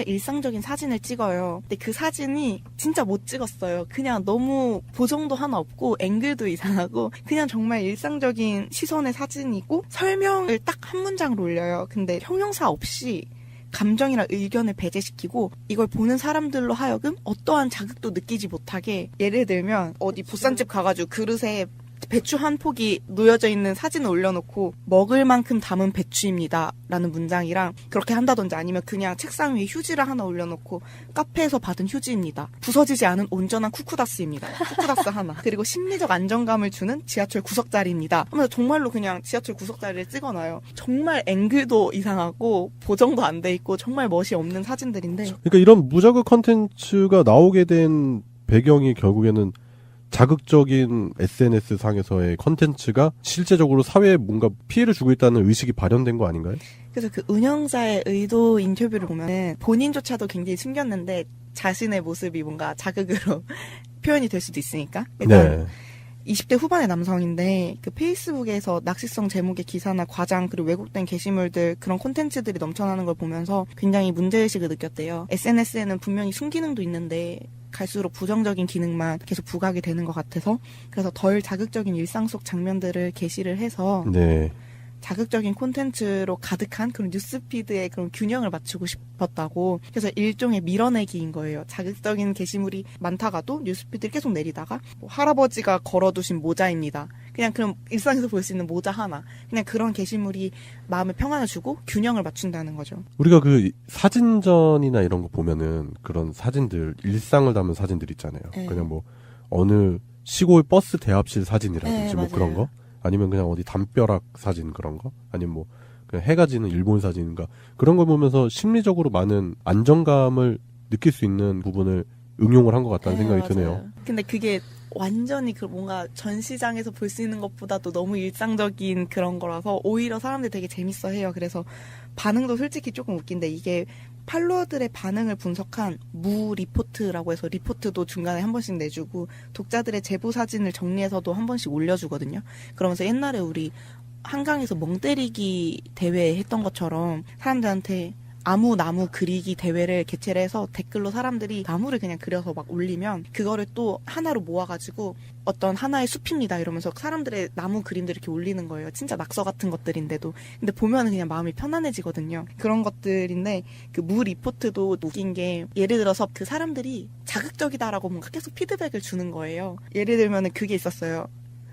일상적인 사진을 찍어요. 근데 그 사진이 진짜 못 찍었어요. 그냥 너무 보정도 하나 없고 앵글도 이상하고 그냥 정말 일상적인 시선의 사진이고 설명을 딱 한 문장으로 올려요. 근데 형용사 없이 감정이나 의견을 배제시키고 이걸 보는 사람들로 하여금 어떠한 자극도 느끼지 못하게 예를 들면 어디 보쌈집 가가지고 그릇에 배추 한 폭이 놓여져 있는 사진을 올려놓고 먹을 만큼 담은 배추입니다 라는 문장이랑 그렇게 한다든지 아니면 그냥 책상 위에 휴지를 하나 올려놓고 카페에서 받은 휴지입니다. 부서지지 않은 온전한 쿠쿠다스입니다. 쿠쿠다스 하나. 그리고 심리적 안정감을 주는 지하철 구석자리입니다 하면서 정말로 그냥 지하철 구석자리를 찍어놔요. 정말 앵글도 이상하고 보정도 안 돼 있고 정말 멋이 없는 사진들인데 그러니까 이런 무자극 컨텐츠가 나오게 된 배경이 결국에는 자극적인 SNS 상에서의 컨텐츠가 실제적으로 사회에 뭔가 피해를 주고 있다는 의식이 발현된 거 아닌가요? 그래서 그 운영자의 의도 인터뷰를 보면은 본인조차도 굉장히 숨겼는데 자신의 모습이 뭔가 자극으로 표현이 될 수도 있으니까. 일단 네. 20대 후반의 남성인데 그 페이스북에서 낚시성 제목의 기사나 과장 그리고 왜곡된 게시물들 그런 콘텐츠들이 넘쳐나는 걸 보면서 굉장히 문제의식을 느꼈대요. SNS에는 분명히 순기능도 있는데 갈수록 부정적인 기능만 계속 부각이 되는 것 같아서 그래서 덜 자극적인 일상 속 장면들을 게시를 해서 네. 자극적인 콘텐츠로 가득한 그런 뉴스피드의 그런 균형을 맞추고 싶었다고. 그래서 일종의 밀어내기인 거예요. 자극적인 게시물이 많다가도 뉴스피드를 계속 내리다가 뭐 할아버지가 걸어두신 모자입니다. 그냥 그런 일상에서 볼 수 있는 모자 하나. 그냥 그런 게시물이 마음에 평안을 주고 균형을 맞춘다는 거죠. 우리가 그 사진전이나 이런 거 보면은 그런 사진들, 일상을 담은 사진들 있잖아요. 네. 그냥 뭐 어느 시골 버스 대합실 사진이라든지 네, 뭐 맞아요. 그런 거. 아니면 그냥 어디 담벼락 사진 그런 거? 아니면 뭐 그냥 해가 지는 일본 사진인가? 그런 걸 보면서 심리적으로 많은 안정감을 느낄 수 있는 부분을 응용을 한 것 같다는 생각이 맞아요. 드네요. 근데 그게 완전히 그 뭔가 전시장에서 볼 수 있는 것보다도 너무 일상적인 그런 거라서 오히려 사람들이 되게 재밌어 해요. 그래서 반응도 솔직히 조금 웃긴데 이게 팔로워들의 반응을 분석한 무 리포트라고 해서 리포트도 중간에 한 번씩 내주고 독자들의 제보 사진을 정리해서도 한 번씩 올려주거든요. 그러면서 옛날에 우리 한강에서 멍 때리기 대회 했던 것처럼 사람들한테 나무 그리기 대회를 개최를 해서 댓글로 사람들이 나무를 그냥 그려서 막 올리면 그거를 또 하나로 모아가지고 어떤 하나의 숲입니다 이러면서 사람들의 나무 그림들 이렇게 올리는 거예요. 진짜 낙서 같은 것들인데도. 근데 보면은 그냥 마음이 편안해지거든요. 그런 것들인데 그 무 리포트도 웃긴 게 예를 들어서 그 사람들이 자극적이다라고 뭔가 계속 피드백을 주는 거예요. 예를 들면은 그게 있었어요.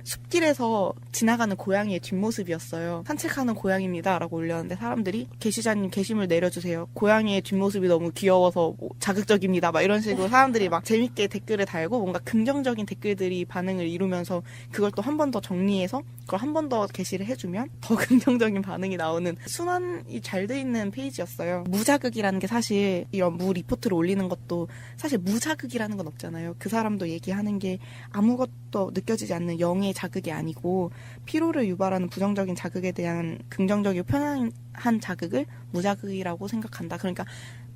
숲길에서 지나가는 고양이의 뒷모습이었어요. 산책하는 고양이입니다 라고 올렸는데 사람들이 게시자님 게시물 내려주세요. 고양이의 뒷모습이 너무 귀여워서 뭐 자극적입니다 막 이런 식으로 사람들이 막 재밌게 댓글을 달고 뭔가 긍정적인 댓글들이 반응을 이루면서 그걸 또 한 번 더 정리해서 그걸 한 번 더 게시를 해주면 더 긍정적인 반응이 나오는 순환이 잘 돼 있는 페이지였어요. 무자극이라는 게 사실 이런 무 리포트를 올리는 것도 사실 무자극이라는 건 없잖아요. 그 사람도 얘기하는 게 아무것도 느껴지지 않는 영의 자극이 아니고 피로를 유발하는 부정적인 자극에 대한 긍정적이고 편안한 자극을 무자극이라고 생각한다. 그러니까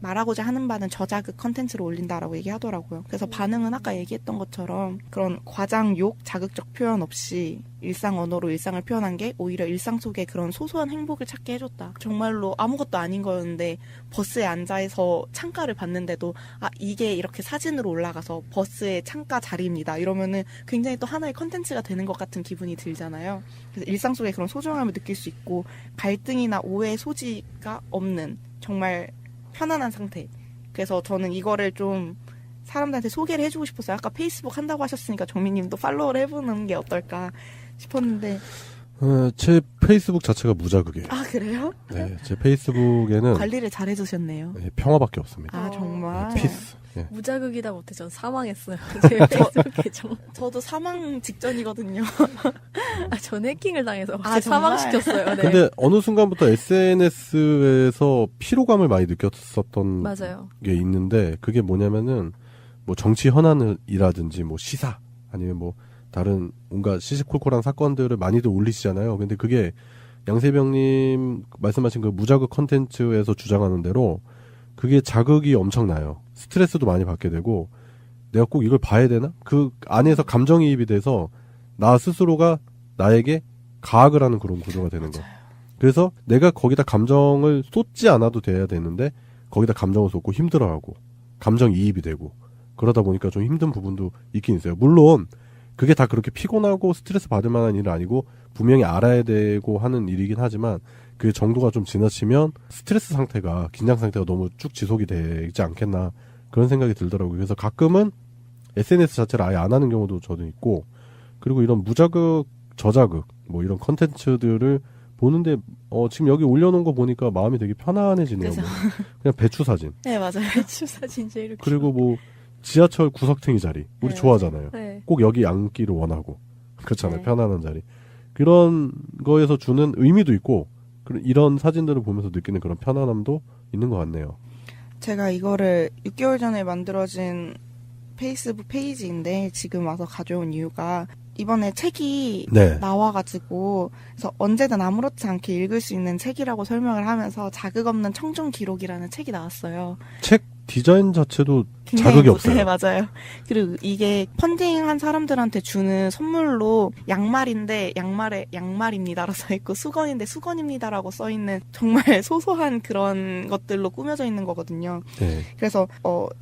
말하고자 하는 바는 저자극 컨텐츠를 올린다라고 얘기하더라고요. 그래서 반응은 아까 얘기했던 것처럼 그런 과장, 욕, 자극적 표현 없이 일상 언어로 일상을 표현한 게 오히려 일상 속에 그런 소소한 행복을 찾게 해줬다. 정말로 아무것도 아닌 거였는데 버스에 앉아서 창가를 봤는데도 아 이게 이렇게 사진으로 올라가서 버스의 창가 자리입니다. 이러면은 굉장히 또 하나의 컨텐츠가 되는 것 같은 기분이 들잖아요. 그래서 일상 속에 그런 소중함을 느낄 수 있고 갈등이나 오해의 소지가 없는 정말 편안한 상태. 그래서 저는 이거를 좀 사람들한테 소개를 해주고 싶었어요. 아까 페이스북 한다고 하셨으니까 정민님도 팔로우를 해보는 게 어떨까 싶었는데. 제 페이스북 자체가 무자극이에요. 아 그래요? 네, 제 페이스북에는 관리를 잘 해주셨네요. 네, 평화밖에 없습니다. 아 정말. 네, 피스. 네. 무자극이다 못해 전 사망했어요. 제 페이스북 계정. 저도 사망 직전이거든요. 전 해킹을 당해서 아, 사망시켰어요. 네. 근데 어느 순간부터 SNS에서 피로감을 많이 느꼈었던 맞아요. 게 있는데 그게 뭐냐면은 뭐 정치 현안이라든지 뭐 시사 아니면 뭐 다른 뭔가 시시콜콜한 사건들을 많이들 올리시잖아요. 근데 그게 양세병님 말씀하신 그 무자극 컨텐츠에서 주장하는 대로 그게 자극이 엄청나요. 스트레스도 많이 받게 되고 내가 꼭 이걸 봐야 되나? 그 안에서 감정이입이 돼서 나 스스로가 나에게 가학을 하는 그런 구조가 되는 거. 그래서 내가 거기다 감정을 쏟지 않아도 돼야 되는데 거기다 감정을 쏟고 힘들어하고 감정이입이 되고 그러다 보니까 좀 힘든 부분도 있긴 있어요. 물론 그게 다 그렇게 피곤하고 스트레스 받을 만한 일은 아니고 분명히 알아야 되고 하는 일이긴 하지만 그 정도가 좀 지나치면 스트레스 상태가 긴장 상태가 너무 쭉 지속이 되지 않겠나 그런 생각이 들더라고요. 그래서 가끔은 SNS 자체를 아예 안 하는 경우도 저도 있고 그리고 이런 무자극, 저자극 뭐 이런 컨텐츠들을 보는데 지금 여기 올려놓은 거 보니까 마음이 되게 편안해지네요. 뭐. 그냥 배추 사진. 네 맞아요. 배추 사진 제일 웃겨. 그리고 뭐 지하철 구석탱이 자리 우리 네, 좋아하잖아요. 네. 꼭 여기 앉기를 원하고 그렇잖아요. 네. 편안한 자리. 그런 거에서 주는 의미도 있고 이런 사진들을 보면서 느끼는 그런 편안함도 있는 것 같네요. 제가 이거를 6개월 전에 만들어진 페이스북 페이지인데 지금 와서 가져온 이유가 이번에 책이 네. 나와가지고 그래서 언제든 아무렇지 않게 읽을 수 있는 책이라고 설명을 하면서 자극 없는 청중 기록이라는 책이 나왔어요. 책 디자인 자체도 굉장히 자극이 없어요. 네, 맞아요. 그리고 이게 펀딩한 사람들한테 주는 선물로 양말인데 양말에 양말입니다라고 써있고 수건인데 수건입니다라고 써있는 정말 소소한 그런 것들로 꾸며져 있는 거거든요. 네. 그래서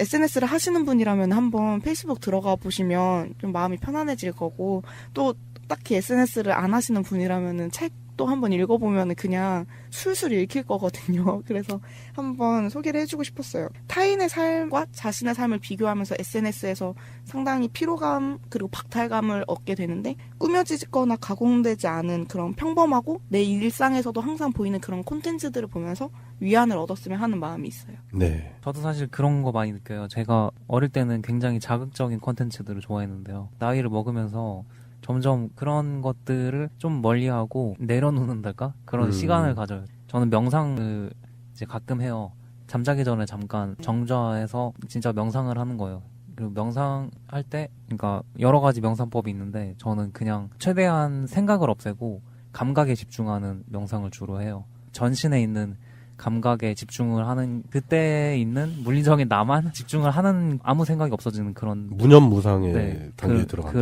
SNS를 하시는 분이라면 한번 페이스북 들어가 보시면 좀 마음이 편안해질 거고 또 딱히 SNS를 안 하시는 분이라면은 책도 한번 읽어보면 그냥 술술 읽힐 거거든요. 그래서 한번 소개를 해주고 싶었어요. 타인의 삶과 자신의 삶을 비교하면서 SNS에서 상당히 피로감 그리고 박탈감을 얻게 되는데 꾸며지거나 가공되지 않은 그런 평범하고 내 일상에서도 항상 보이는 그런 콘텐츠들을 보면서 위안을 얻었으면 하는 마음이 있어요. 네. 저도 사실 그런 거 많이 느껴요. 제가 어릴 때는 굉장히 자극적인 콘텐츠들을 좋아했는데요. 나이를 먹으면서 점점 그런 것들을 좀 멀리하고 내려놓는달까? 그런 시간을 가져요. 저는 명상을 이제 가끔 해요. 잠자기 전에 잠깐 정좌해서 진짜 명상을 하는 거예요. 그리고 명상할 때, 그러니까 여러 가지 명상법이 있는데 저는 그냥 최대한 생각을 없애고 감각에 집중하는 명상을 주로 해요. 전신에 있는 감각에 집중을 하는 그때 있는 물리적인 나만 집중을 하는 아무 생각이 없어지는 그런 무념무상의 단계에 들어간다.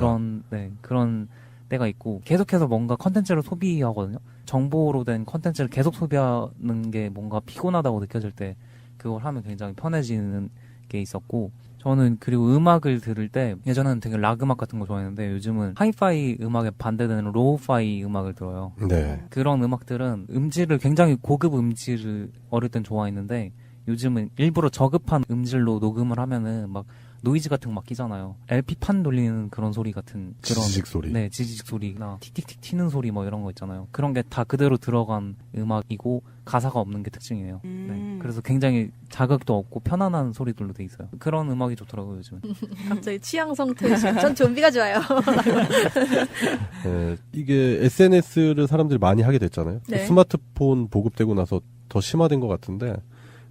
그런 때가 있고 계속해서 뭔가 컨텐츠를 소비하거든요. 정보로 된 컨텐츠를 계속 소비하는 게 뭔가 피곤하다고 느껴질 때 그걸 하면 굉장히 편해지는 게 있었고 저는 그리고 음악을 들을 때 예전에는 되게 락 음악 같은 거 좋아했는데 요즘은 하이파이 음악에 반대되는 로우파이 음악을 들어요. 네. 그런 음악들은 음질을 굉장히 고급 음질을 어릴 땐 좋아했는데 요즘은 일부러 저급한 음질로 녹음을 하면은 막 노이즈 같은 거 막 끼잖아요. LP판 돌리는 그런 소리 같은 그런 지지직 소리. 네, 지지직 소리나 틱틱틱 튀는 소리 뭐 이런 거 있잖아요. 그런 게 다 그대로 들어간 음악이고 가사가 없는 게 특징이에요. 네. 그래서 굉장히 자극도 없고 편안한 소리들로 돼 있어요. 그런 음악이 좋더라고요, 요즘은. 갑자기 취향 성토. 전 좀비가 좋아요. 네, 이게 SNS를 사람들이 많이 하게 됐잖아요. 네. 스마트폰 보급되고 나서 더 심화된 것 같은데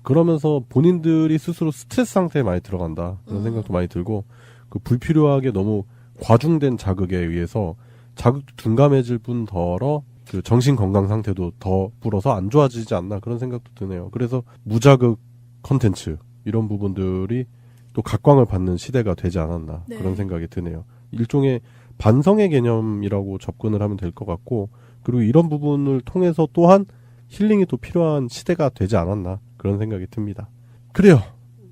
그러면서 본인들이 스스로 스트레스 상태에 많이 들어간다 그런 생각도 많이 들고 그 불필요하게 너무 과중된 자극에 의해서 자극도 둔감해질 뿐더러 그 정신 건강 상태도 더 불어서 안 좋아지지 않나 그런 생각도 드네요. 그래서 무자극 컨텐츠 이런 부분들이 또 각광을 받는 시대가 되지 않았나 네. 그런 생각이 드네요. 일종의 반성의 개념이라고 접근을 하면 될 것 같고 그리고 이런 부분을 통해서 또한 힐링이 또 필요한 시대가 되지 않았나 그런 생각이 듭니다. 그래요.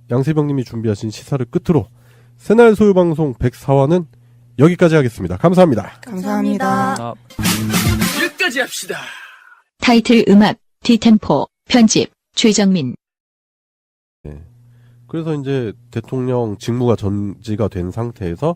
양세병님이 준비하신 시사를 끝으로 새날 소유방송 104화는 여기까지 하겠습니다. 감사합니다. 감사합니다. 여기까지 합시다. 타이틀 음악, 디템포, 편집, 최정민. 그래서 이제 대통령 직무가 전지가 된 상태에서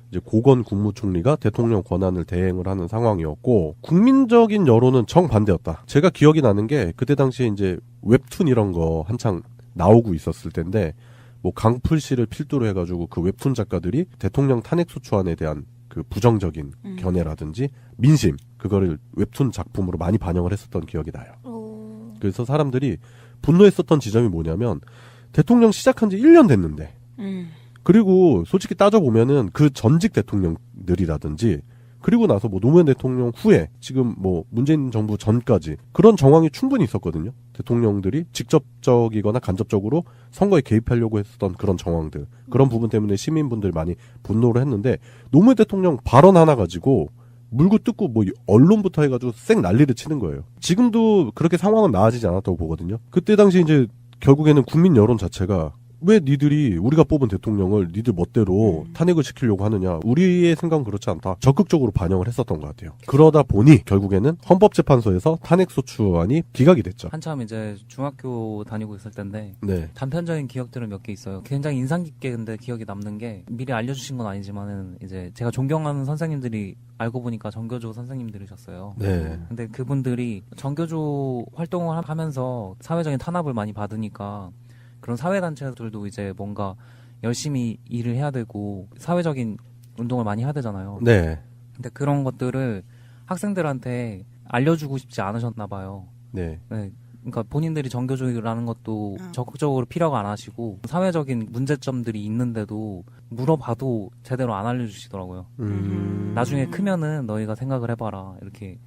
이제 고건 국무총리가 대통령 권한을 대행을 하는 상황이었고 국민적인 여론은 정반대였다. 제가 기억이 나는 게 그때 당시에 이제 웹툰 이런 거 한창 나오고 있었을 텐데 뭐 강풀씨를 필두로 해가지고 그 웹툰 작가들이 대통령 탄핵소추안에 대한 그 부정적인 견해라든지 민심 그거를 웹툰 작품으로 많이 반영을 했었던 기억이 나요. 그래서 사람들이 분노했었던 지점이 뭐냐면 대통령 시작한 지 1년 됐는데 그리고 솔직히 따져보면은 그 전직 대통령들이라든지 그리고 나서 뭐 노무현 대통령 후에 지금 뭐 문재인 정부 전까지 그런 정황이 충분히 있었거든요. 대통령들이 직접적이거나 간접적으로 선거에 개입하려고 했었던 그런 정황들 그런 부분 때문에 시민분들이 많이 분노를 했는데 노무현 대통령 발언 하나 가지고 물고 뜯고 뭐 언론부터 해가지고 쌩 난리를 치는 거예요. 지금도 그렇게 상황은 나아지지 않았다고 보거든요. 그때 당시 이제 결국에는 국민 여론 자체가 왜 니들이 우리가 뽑은 대통령을 니들 멋대로 탄핵을 시키려고 하느냐. 우리의 생각은 그렇지 않다. 적극적으로 반영을 했었던 것 같아요. 그러다 보니 결국에는 헌법재판소에서 탄핵소추안이 기각이 됐죠. 한참 이제 중학교 다니고 있을 때인데 네. 단편적인 기억들은 몇 개 있어요. 굉장히 인상 깊게 근데 기억이 남는 게 미리 알려주신 건 아니지만은 이제 제가 존경하는 선생님들이 알고 보니까 정교조 선생님들이셨어요. 네. 근데 그분들이 정교조 활동을 하면서 사회적인 탄압을 많이 받으니까 그런 사회단체들도 이제 뭔가 열심히 일을 해야 되고 사회적인 운동을 많이 해야 되잖아요. 네. 근데 그런 것들을 학생들한테 알려주고 싶지 않으셨나 봐요. 네. 네. 그러니까 본인들이 정교조라는 것도 적극적으로 피력 안 하시고 사회적인 문제점들이 있는데도 물어봐도 제대로 안 알려주시더라고요. 나중에 크면은 너희가 생각을 해봐라 이렇게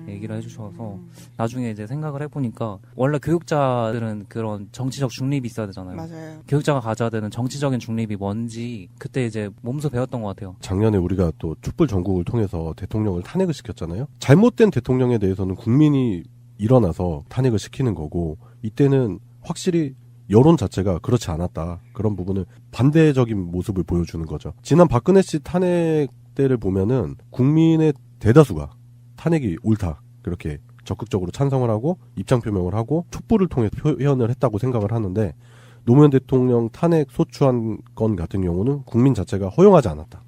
얘기를 해주셔서 나중에 이제 생각을 해보니까 원래 교육자들은 그런 정치적 중립이 있어야 되잖아요. 맞아요. 교육자가 가져야 되는 정치적인 중립이 뭔지 그때 이제 몸소 배웠던 것 같아요. 작년에 우리가 또 촛불 전국을 통해서 대통령을 탄핵을 시켰잖아요. 잘못된 대통령에 대해서는 국민이 일어나서 탄핵을 시키는 거고 이때는 확실히 여론 자체가 그렇지 않았다. 그런 부분을 반대적인 모습을 보여주는 거죠. 지난 박근혜 씨 탄핵 때를 보면은 국민의 대다수가 탄핵이 옳다. 그렇게 적극적으로 찬성을 하고 입장 표명을 하고 촛불을 통해 표현을 했다고 생각을 하는데 노무현 대통령 탄핵 소추안 건 같은 경우는 국민 자체가 허용하지 않았다.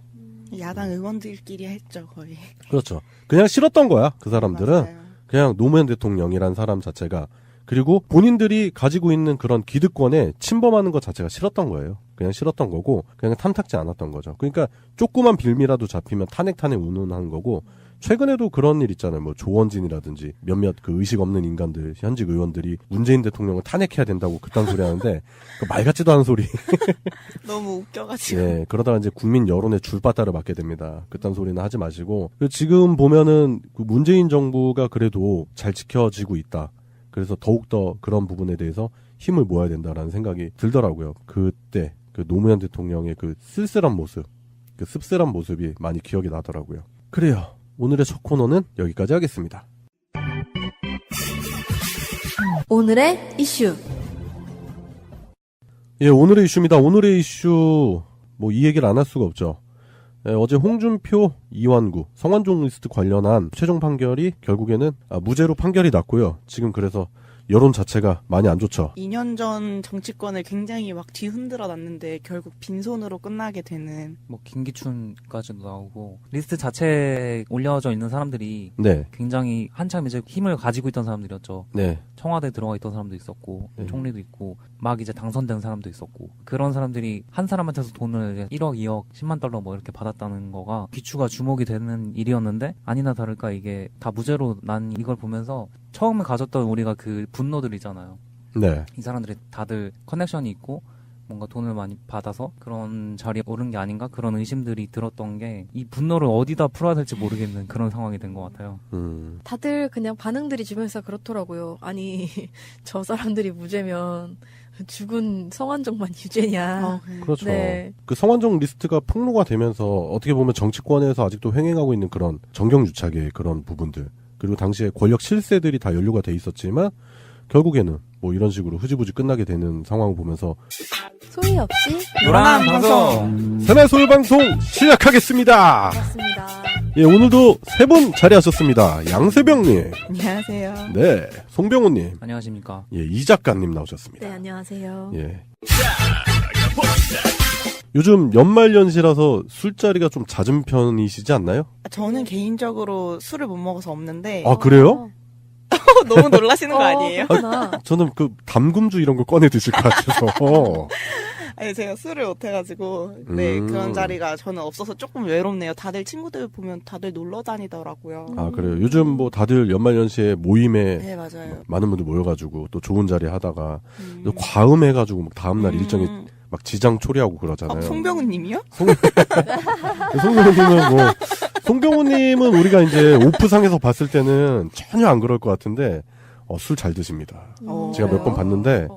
야당 의원들끼리 했죠, 거의. 그렇죠. 그냥 싫었던 거야. 그 사람들은. 맞아요. 그냥 노무현 대통령이란 사람 자체가 그리고 본인들이 가지고 있는 그런 기득권에 침범하는 것 자체가 싫었던 거예요. 그냥 싫었던 거고 그냥 탐탁지 않았던 거죠. 그러니까 조그만 빌미라도 잡히면 탄핵 운운하는 거고 최근에도 그런 일 있잖아요. 뭐 조원진이라든지 몇몇 그 의식 없는 인간들 현직 의원들이 문재인 대통령을 탄핵해야 된다고 그딴 소리 하는데 그 말 같지도 않은 소리. 너무 웃겨가지고. 예, 그러다가 이제 국민 여론의 줄바따를 맞게 됩니다. 그딴 소리는 하지 마시고 지금 보면은 그 문재인 정부가 그래도 잘 지켜지고 있다. 그래서 더욱더 그런 부분에 대해서 힘을 모아야 된다라는 생각이 들더라고요. 그때 그 노무현 대통령의 그 쓸쓸한 모습, 그 씁쓸한 모습이 많이 기억이 나더라고요. 그래요. 오늘의 첫 코너는 여기까지 하겠습니다. 오늘의 이슈. 예, 오늘의 이슈입니다. 오늘의 이슈 뭐 이 얘기를 안 할 수가 없죠. 예, 어제 홍준표, 이완구, 성완종 리스트 관련한 최종 판결이 결국에는 무죄로 판결이 났고요. 지금 그래서 여론 자체가 많이 안 좋죠. 2년 전 정치권을 굉장히 막 뒤흔들어 놨는데 결국 빈손으로 끝나게 되는. 뭐 김기춘까지도 나오고 리스트 자체에 올려져 있는 사람들이 네. 굉장히 한참 이제 힘을 가지고 있던 사람들이었죠. 네. 청와대에 들어가 있던 사람도 있었고 총리도 있고 막 이제 당선된 사람도 있었고 그런 사람들이 한 사람한테서 돈을 1억, 2억, 10만 달러 뭐 이렇게 받았다는 거가 귀추가 주목이 되는 일이었는데 아니나 다를까 이게 다 무죄로 난 이걸 보면서 처음에 가졌던 우리가 그 분노들이잖아요. 네. 이 사람들이 다들 커넥션이 있고 뭔가 돈을 많이 받아서 그런 자리에 오른 게 아닌가 그런 의심들이 들었던 게 이 분노를 어디다 풀어야 될지 모르겠는 그런 상황이 된 것 같아요. 다들 그냥 반응들이 주변에서 그렇더라고요. 아니 저 사람들이 무죄면 죽은 성완종만 유죄냐. 그렇죠. 네. 그 성완종 리스트가 폭로가 되면서 어떻게 보면 정치권에서 아직도 횡행하고 있는 그런 정경유착의 그런 부분들, 그리고 당시에 권력 실세들이 다 연루가 돼 있었지만 결국에는 뭐 이런 식으로 흐지부지 끝나게 되는 상황을 보면서 소리 없이 요란 방송 새날 소유 방송 시작하겠습니다. 반갑습니다. 예, 오늘도 세 분 자리하셨습니다. 양세병님. 안녕하세요. 네, 송병호님. 안녕하십니까. 예, 이 작가님 나오셨습니다. 네, 안녕하세요. 예. 요즘 연말연시라서 술자리가 좀 잦은 편이시지 않나요? 저는 개인적으로 술을 못 먹어서 없는데. 아, 그래요? 너무 놀라시는 거 아니에요? 저는 그 담금주 이런 거 꺼내 드실 것 같아서. 아니, 제가 술을 못해가지고, 네, 그런 자리가 저는 없어서 조금 외롭네요. 다들 친구들 보면 다들 놀러 다니더라고요. 아, 그래요? 요즘 뭐 다들 연말연시에 모임에 네, 맞아요. 많은 분들 모여가지고 또 좋은 자리 하다가 과음해가지고 막 다음날 일정에 막 지장 초래하고 그러잖아요. 송병훈 님이요? 송병호님은 뭐, 송병호님은 우리가 이제 오프상에서 봤을 때는 전혀 안 그럴 것 같은데, 술 잘 드십니다. 제가 몇 번 봤는데,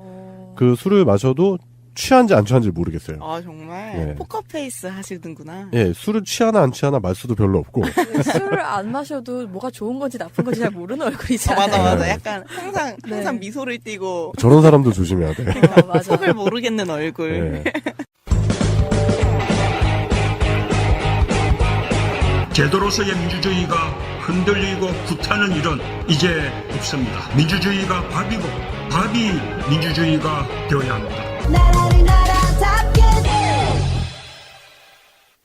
그 술을 마셔도 취한지 안 취한지 모르겠어요. 아, 정말? 네. 포커페이스 하시는구나. 예, 술을 취하나 안 취하나 말수도 별로 없고. 술을 안 마셔도 뭐가 좋은 건지 나쁜 건지 잘 모르는 얼굴이잖아요. 맞아. 네. 약간 항상 미소를 띠고. 저런 사람도 조심해야 돼. 맞아. 속을 모르겠는 얼굴. 네. 제도로서의 민주주의가 흔들리고 구타는 일은 이제 없습니다. 민주주의가 밥이고 밥이 민주주의가 되어야 합니다.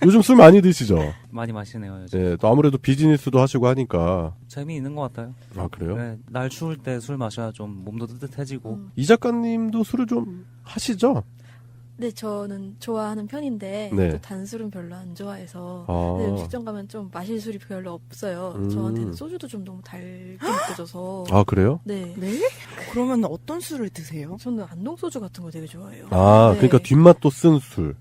요즘 술 많이 드시죠? 많이 마시네요. 요즘. 네, 또 아무래도 비즈니스도 하시고 하니까. 재미있는 것 같아요. 아, 그래요? 네, 날 추울 때 술 마셔야 좀 몸도 뜨뜻해지고. 이 작가님도 술을 좀 하시죠? 네, 저는 좋아하는 편인데 네. 또 단술은 별로 안 좋아해서 아. 네, 음식점 가면 좀 마실 술이 별로 없어요. 저한테는 소주도 좀 너무 달게 느껴져서. 아, 그래요? 네. 네? 그러면 어떤 술을 드세요? 저는 안동소주 같은 거 되게 좋아해요. 아, 네. 그러니까 뒷맛도 쓴 술.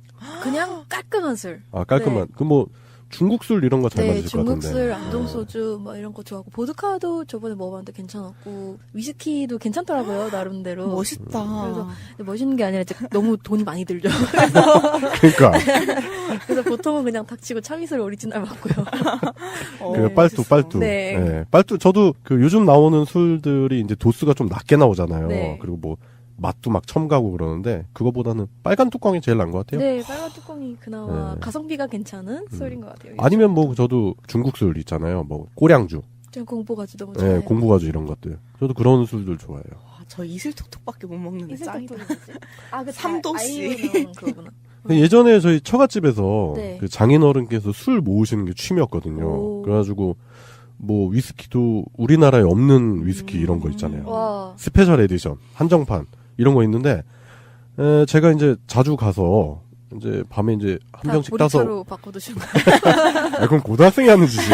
그냥 깔끔한 술. 아, 깔끔한. 네. 그 뭐 중국 술 이런 거 잘 네, 맞으실 것 같은데. 중국술, 안동소주 뭐 이런 거 좋아하고 보드카도 저번에 먹어봤는데 괜찮았고 위스키도 괜찮더라고요 나름대로. 멋있다. 그래서 멋있는 게 아니라 이제 너무 돈이 많이 들죠. 그러니까. 그래서 보통은 그냥 닥치고 참이슬 오리지널 맞고요. 그 빨뚜. 네. 네. 빨뚜 저도 그 요즘 나오는 술들이 이제 도수가 좀 낮게 나오잖아요. 네. 그리고 뭐 맛도 막 첨가고 그러는데 그거보다는 빨간 뚜껑이 제일 나은 것 같아요. 네, 빨간 뚜껑이 그나마 네. 가성비가 괜찮은 술인 것 같아요. 아니면 뭐 저도 중국 술 있잖아요. 뭐 꼬량주. 전 공포가주 너무 좋아해요. 네, 공부가주 이런 것들. 저도 그런 술들 좋아해요. 저 이슬톡톡밖에 못 먹는데 짱이다. 그 삼도씨. 그거구나. 예전에 저희 처갓집에서 네. 그 장인어른께서 술 모으시는 게 취미였거든요. 그래가지고 뭐 위스키도 우리나라에 없는 위스키 이런 거 있잖아요. 와. 스페셜 에디션, 한정판 이런 거 있는데 제가 이제 자주 가서 이제 밤에 이제 한 병씩 따서 보리차로 바꿔 드셨나요? 아, 그건 고등학생이 하는 짓이고.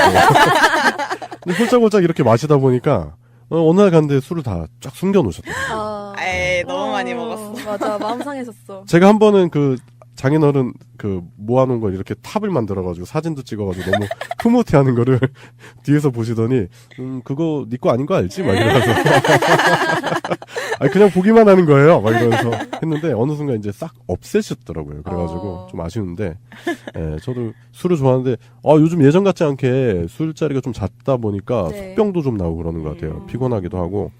근데 홀짝홀짝 이렇게 마시다 보니까 어느 날 갔는데 술을 다 쫙 숨겨 놓으셨더라고요. 에이, 너무 많이 먹었어. 맞아, 마음 상했었어. 제가 한 번은 그 장인어른 그 모아놓은 걸 이렇게 탑을 만들어가지고 사진도 찍어가지고 너무 흐뭇해하는 거를 뒤에서 보시더니 그거 네 거 아닌 거 알지? 막 이러면서 아니 그냥 보기만 하는 거예요. 막 이러면서 했는데 어느 순간 이제 싹 없애셨더라고요. 그래가지고 좀 아쉬운데 예, 저도 술을 좋아하는데 요즘 예전 같지 않게 술자리가 좀 잦다 보니까 네. 속병도 좀 나오고 그러는 것 같아요. 피곤하기도 하고.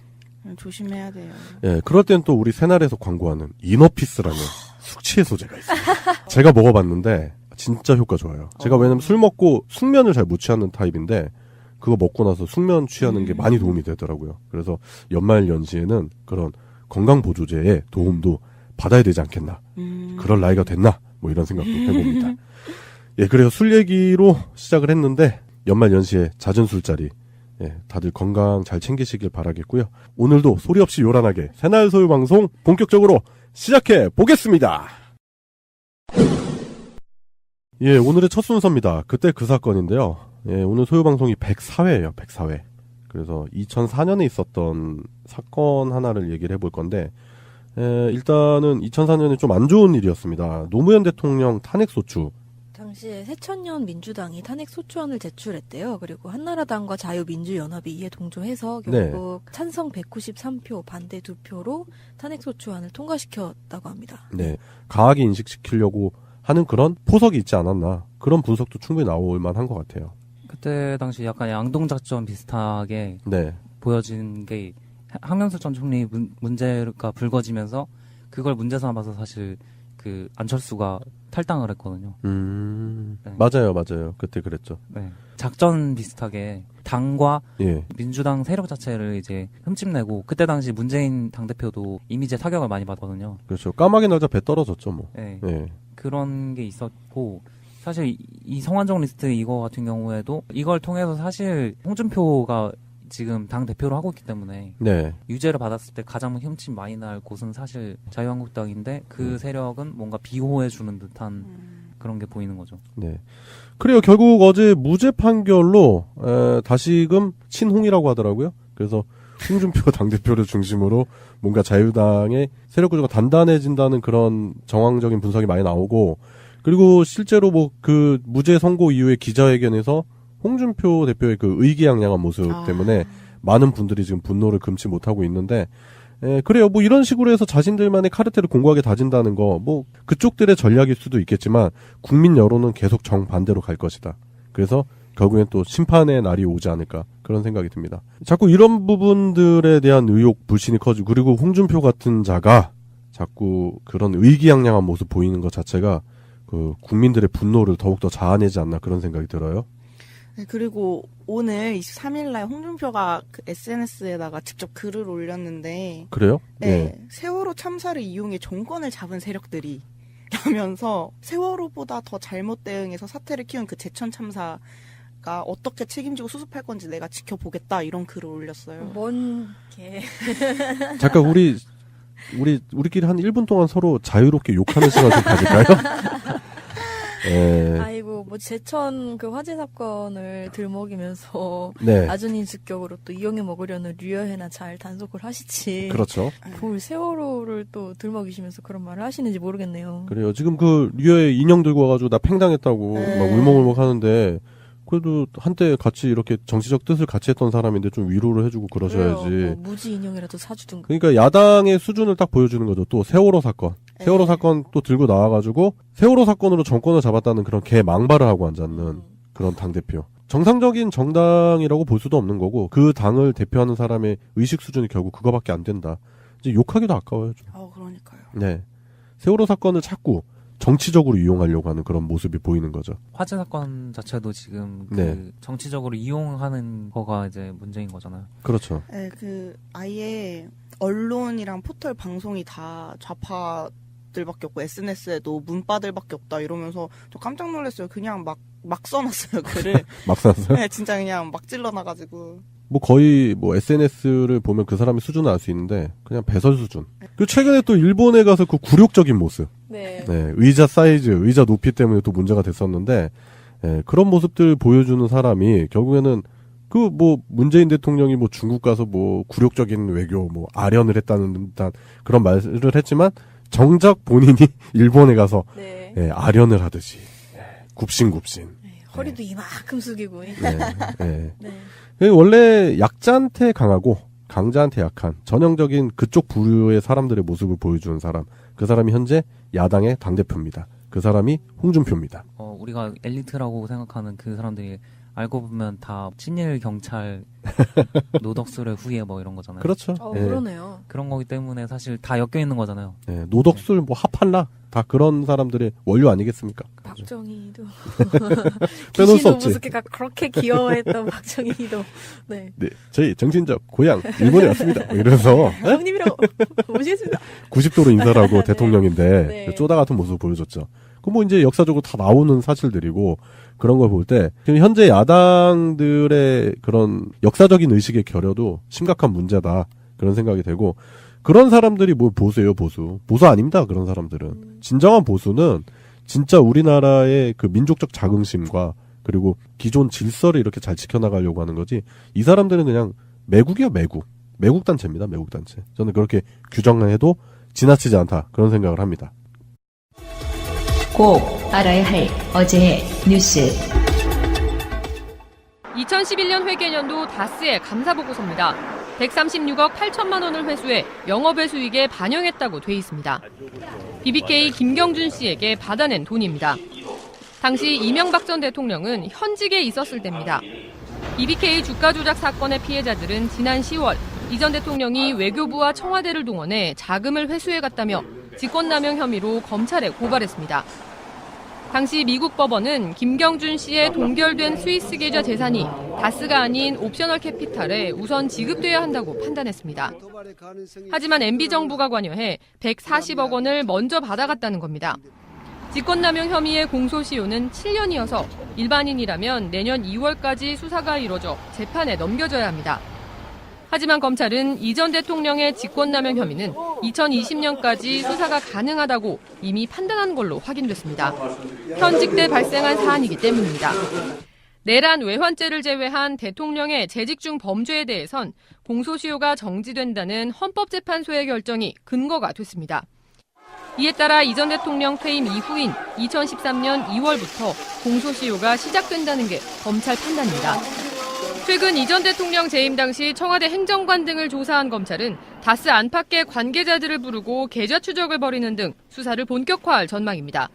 조심해야 돼요. 예, 그럴 땐 또 우리 새날에서 광고하는 이너피스라는 숙취해소제가 있어요. 제가 먹어봤는데 진짜 효과 좋아요. 제가 왜냐면 술 먹고 숙면을 잘 못 취하는 타입인데 그거 먹고 나서 숙면 취하는 게 많이 도움이 되더라고요. 그래서 연말 연시에는 그런 건강 보조제의 도움도 받아야 되지 않겠나. 그럴 나이가 됐나. 뭐 이런 생각도 해봅니다. 예, 그래서 술 얘기로 시작을 했는데 연말 연시에 잦은 술자리 예, 다들 건강 잘 챙기시길 바라겠고요. 오늘도 소리 없이 요란하게 새날 소유 방송 본격적으로 시작해 보겠습니다. 예, 오늘의 첫 순서입니다. 그때 그 사건인데요. 예, 오늘 소유 방송이 104회예요. 104회. 그래서 2004년에 있었던 사건 하나를 얘기를 해볼 건데 일단은 2004년에 좀 안 좋은 일이었습니다. 노무현 대통령 탄핵소추 당시에 새천년 민주당이 탄핵 소추안을 제출했대요. 그리고 한나라당과 자유민주연합이 이에 동조해서 결국 찬성 193표, 반대 2표로 탄핵 소추안을 통과시켰다고 합니다. 네. 강하게 인식시키려고 하는 그런 포석이 있지 않았나. 그런 분석도 충분히 나올 만한 것 같아요. 그때 당시 약간 양동작전 비슷하게 보여진 게 한명수 전 총리 문제가 불거지면서 그걸 문제 삼아서 사실 그 안철수가 탈당을 했거든요. 맞아요. 그때 그랬죠. 네. 작전 비슷하게 당과 민주당 세력 자체를 이제 흠집내고 그때 당시 문재인 당대표도 이미지에 타격을 많이 받거든요. 그렇죠. 까마귀 날자 배 떨어졌죠, 뭐. 네. 그런 게 있었고 사실 이 성완종 리스트 이거 같은 경우에도 이걸 통해서 사실 홍준표가 지금 당 대표를 하고 있기 때문에 유죄를 받았을 때 가장 흠집 많이 날 곳은 사실 자유한국당인데 그 세력은 뭔가 비호해주는 듯한 그런 게 보이는 거죠. 네. 그래요. 결국 어제 무죄 판결로 다시금 친홍이라고 하더라고요. 그래서 홍준표 당대표를 중심으로 뭔가 자유당의 세력 구조가 단단해진다는 그런 정황적인 분석이 많이 나오고 그리고 실제로 뭐 그 무죄 선고 이후에 기자회견에서 홍준표 대표의 그 의기양양한 모습 때문에 많은 분들이 지금 분노를 금치 못하고 있는데 그래요. 뭐 이런 식으로 해서 자신들만의 카르텔을 공고하게 다진다는 거 뭐 그쪽들의 전략일 수도 있겠지만 국민 여론은 계속 정반대로 갈 것이다. 그래서 결국엔 또 심판의 날이 오지 않을까 그런 생각이 듭니다. 자꾸 이런 부분들에 대한 의혹 불신이 커지고 그리고 홍준표 같은 자가 자꾸 그런 의기양양한 모습 보이는 것 자체가 그 국민들의 분노를 더욱더 자아내지 않나 그런 생각이 들어요. 네, 그리고 오늘 23일날 홍준표가 그 SNS에다가 직접 글을 올렸는데 그래요? 세월호 참사를 이용해 정권을 잡은 세력들이 라면서 세월호보다 더 잘못 대응해서 사태를 키운 그 제천 참사가 어떻게 책임지고 수습할 건지 내가 지켜보겠다 이런 글을 올렸어요. 뭔 개. 잠깐 우리끼리 한 1분 동안 서로 자유롭게 욕하는 시간 좀 가질까요? 아이고 뭐 제천 그 화재 사건을 들먹이면서 낮은 인식격으로 또 이용해 먹으려는 류여해나 잘 단속을 하시지. 그렇죠. 뭘 세월호를 또 들먹이시면서 그런 말을 하시는지 모르겠네요. 그래요. 지금 그 류여해 인형 들고 와가지고 나 팽당했다고 막 울먹울먹 하는데 그래도 한때 같이 이렇게 정치적 뜻을 같이 했던 사람인데 좀 위로를 해주고 그러셔야지. 뭐 무지 인형이라도 사주든가. 그러니까 야당의 수준을 딱 보여주는 거죠. 또 세월호 사건. 세월호 사건 또 들고 나와가지고 세월호 사건으로 정권을 잡았다는 그런 개 망발을 하고 앉았는 그런 당대표. 정상적인 정당이라고 볼 수도 없는 거고 그 당을 대표하는 사람의 의식 수준이 결국 그거밖에 안 된다. 이제 욕하기도 아까워요. 좀. 그러니까요. 네. 세월호 사건을 자꾸 정치적으로 이용하려고 하는 그런 모습이 보이는 거죠. 화재 사건 자체도 지금 그 정치적으로 이용하는 거가 이제 문제인 거잖아요. 그렇죠. 네, 그 아예 언론이랑 포털 방송이 다 좌파들밖에 없고 SNS에도 문바들밖에 없다 이러면서 저 깜짝 놀랐어요. 그냥 막 써놨어요 글을. 막 써놨어요? 네, 진짜 그냥 막 찔러놔가지고. 뭐 거의 뭐 SNS를 보면 그 사람의 수준을 알 수 있는데 그냥 배설 수준. 그 최근에 또 일본에 가서 그 굴욕적인 모습. 의자 사이즈, 의자 높이 때문에 또 문제가 됐었는데 그런 모습들 보여주는 사람이 결국에는 그 뭐 문재인 대통령이 뭐 중국 가서 뭐 굴욕적인 외교 뭐 아련을 했다는 듯한 그런 말을 했지만 정작 본인이 일본에 가서 아련을 하듯이 굽신굽신. 허리도 이만큼 숙이고. 원래 약자한테 강하고 강자한테 약한 전형적인 그쪽 부류의 사람들의 모습을 보여주는 사람. 그 사람이 현재 야당의 당대표입니다. 그 사람이 홍준표입니다. 우리가 엘리트라고 생각하는 그 사람들이 알고 보면 다 친일 경찰 노덕술의 후예 뭐 이런 거잖아요. 그렇죠. 그러네요. 그런 거기 때문에 사실 다 엮여 있는 거잖아요. 노덕술 뭐 하팔라 다 그런 사람들의 원료 아니겠습니까? 박정희도 빼놓을 수 없지. 무섭게가 그렇게 귀여워했던 박정희도. 네. 저희 정신적 고향 일본에 왔습니다. 뭐 이러면서 형님이라고 모시겠습니다. 90도로 인사를 하고 대통령인데 쪼다 같은 모습을 보여줬죠. 그 뭐 이제 역사적으로 다 나오는 사실들이고 그런 걸 볼 때 현재 야당들의 그런 역사적인 의식의 결여도 심각한 문제다 그런 생각이 되고 그런 사람들이 뭘 보수예요 보수 아닙니다. 그런 사람들은 진정한 보수는 진짜 우리나라의 그 민족적 자긍심과 그리고 기존 질서를 이렇게 잘 지켜나가려고 하는 거지 이 사람들은 그냥 매국이야 매국 단체입니다. 매국 단체. 저는 그렇게 규정해도 지나치지 않다 그런 생각을 합니다. 꼭 알아야 할 어제의 뉴스. 2011년 회계연도 다스의 감사보고서입니다. 136억 8천만 원을 회수해 영업외 수익에 반영했다고 돼 있습니다. BBK 김경준 씨에게 받아낸 돈입니다. 당시 이명박 전 대통령은 현직에 있었을 때입니다. BBK 주가 조작 사건의 피해자들은 지난 10월 이 전 대통령이 외교부와 청와대를 동원해 자금을 회수해갔다며 직권남용 혐의로 검찰에 고발했습니다. 당시 미국 법원은 김경준 씨의 동결된 스위스 계좌 재산이 다스가 아닌 옵셔널 캐피탈에 우선 지급돼야 한다고 판단했습니다. 하지만 MB정부가 관여해 140억 원을 먼저 받아갔다는 겁니다. 직권남용 혐의의 공소시효는 7년이어서 일반인이라면 내년 2월까지 수사가 이뤄져 재판에 넘겨져야 합니다. 하지만 검찰은 이 전 대통령의 직권남용 혐의는 2020년까지 수사가 가능하다고 이미 판단한 걸로 확인됐습니다. 현직 때 발생한 사안이기 때문입니다. 내란 외환죄를 제외한 대통령의 재직 중 범죄에 대해선 공소시효가 정지된다는 헌법재판소의 결정이 근거가 됐습니다. 이에 따라 이 전 대통령 퇴임 이후인 2013년 2월부터 공소시효가 시작된다는 게 검찰 판단입니다. 최근 이 전 대통령 재임 당시 청와대 행정관 등을 조사한 검찰은 다스 안팎의 관계자들을 부르고 계좌 추적을 벌이는 등 수사를 본격화할 전망입니다.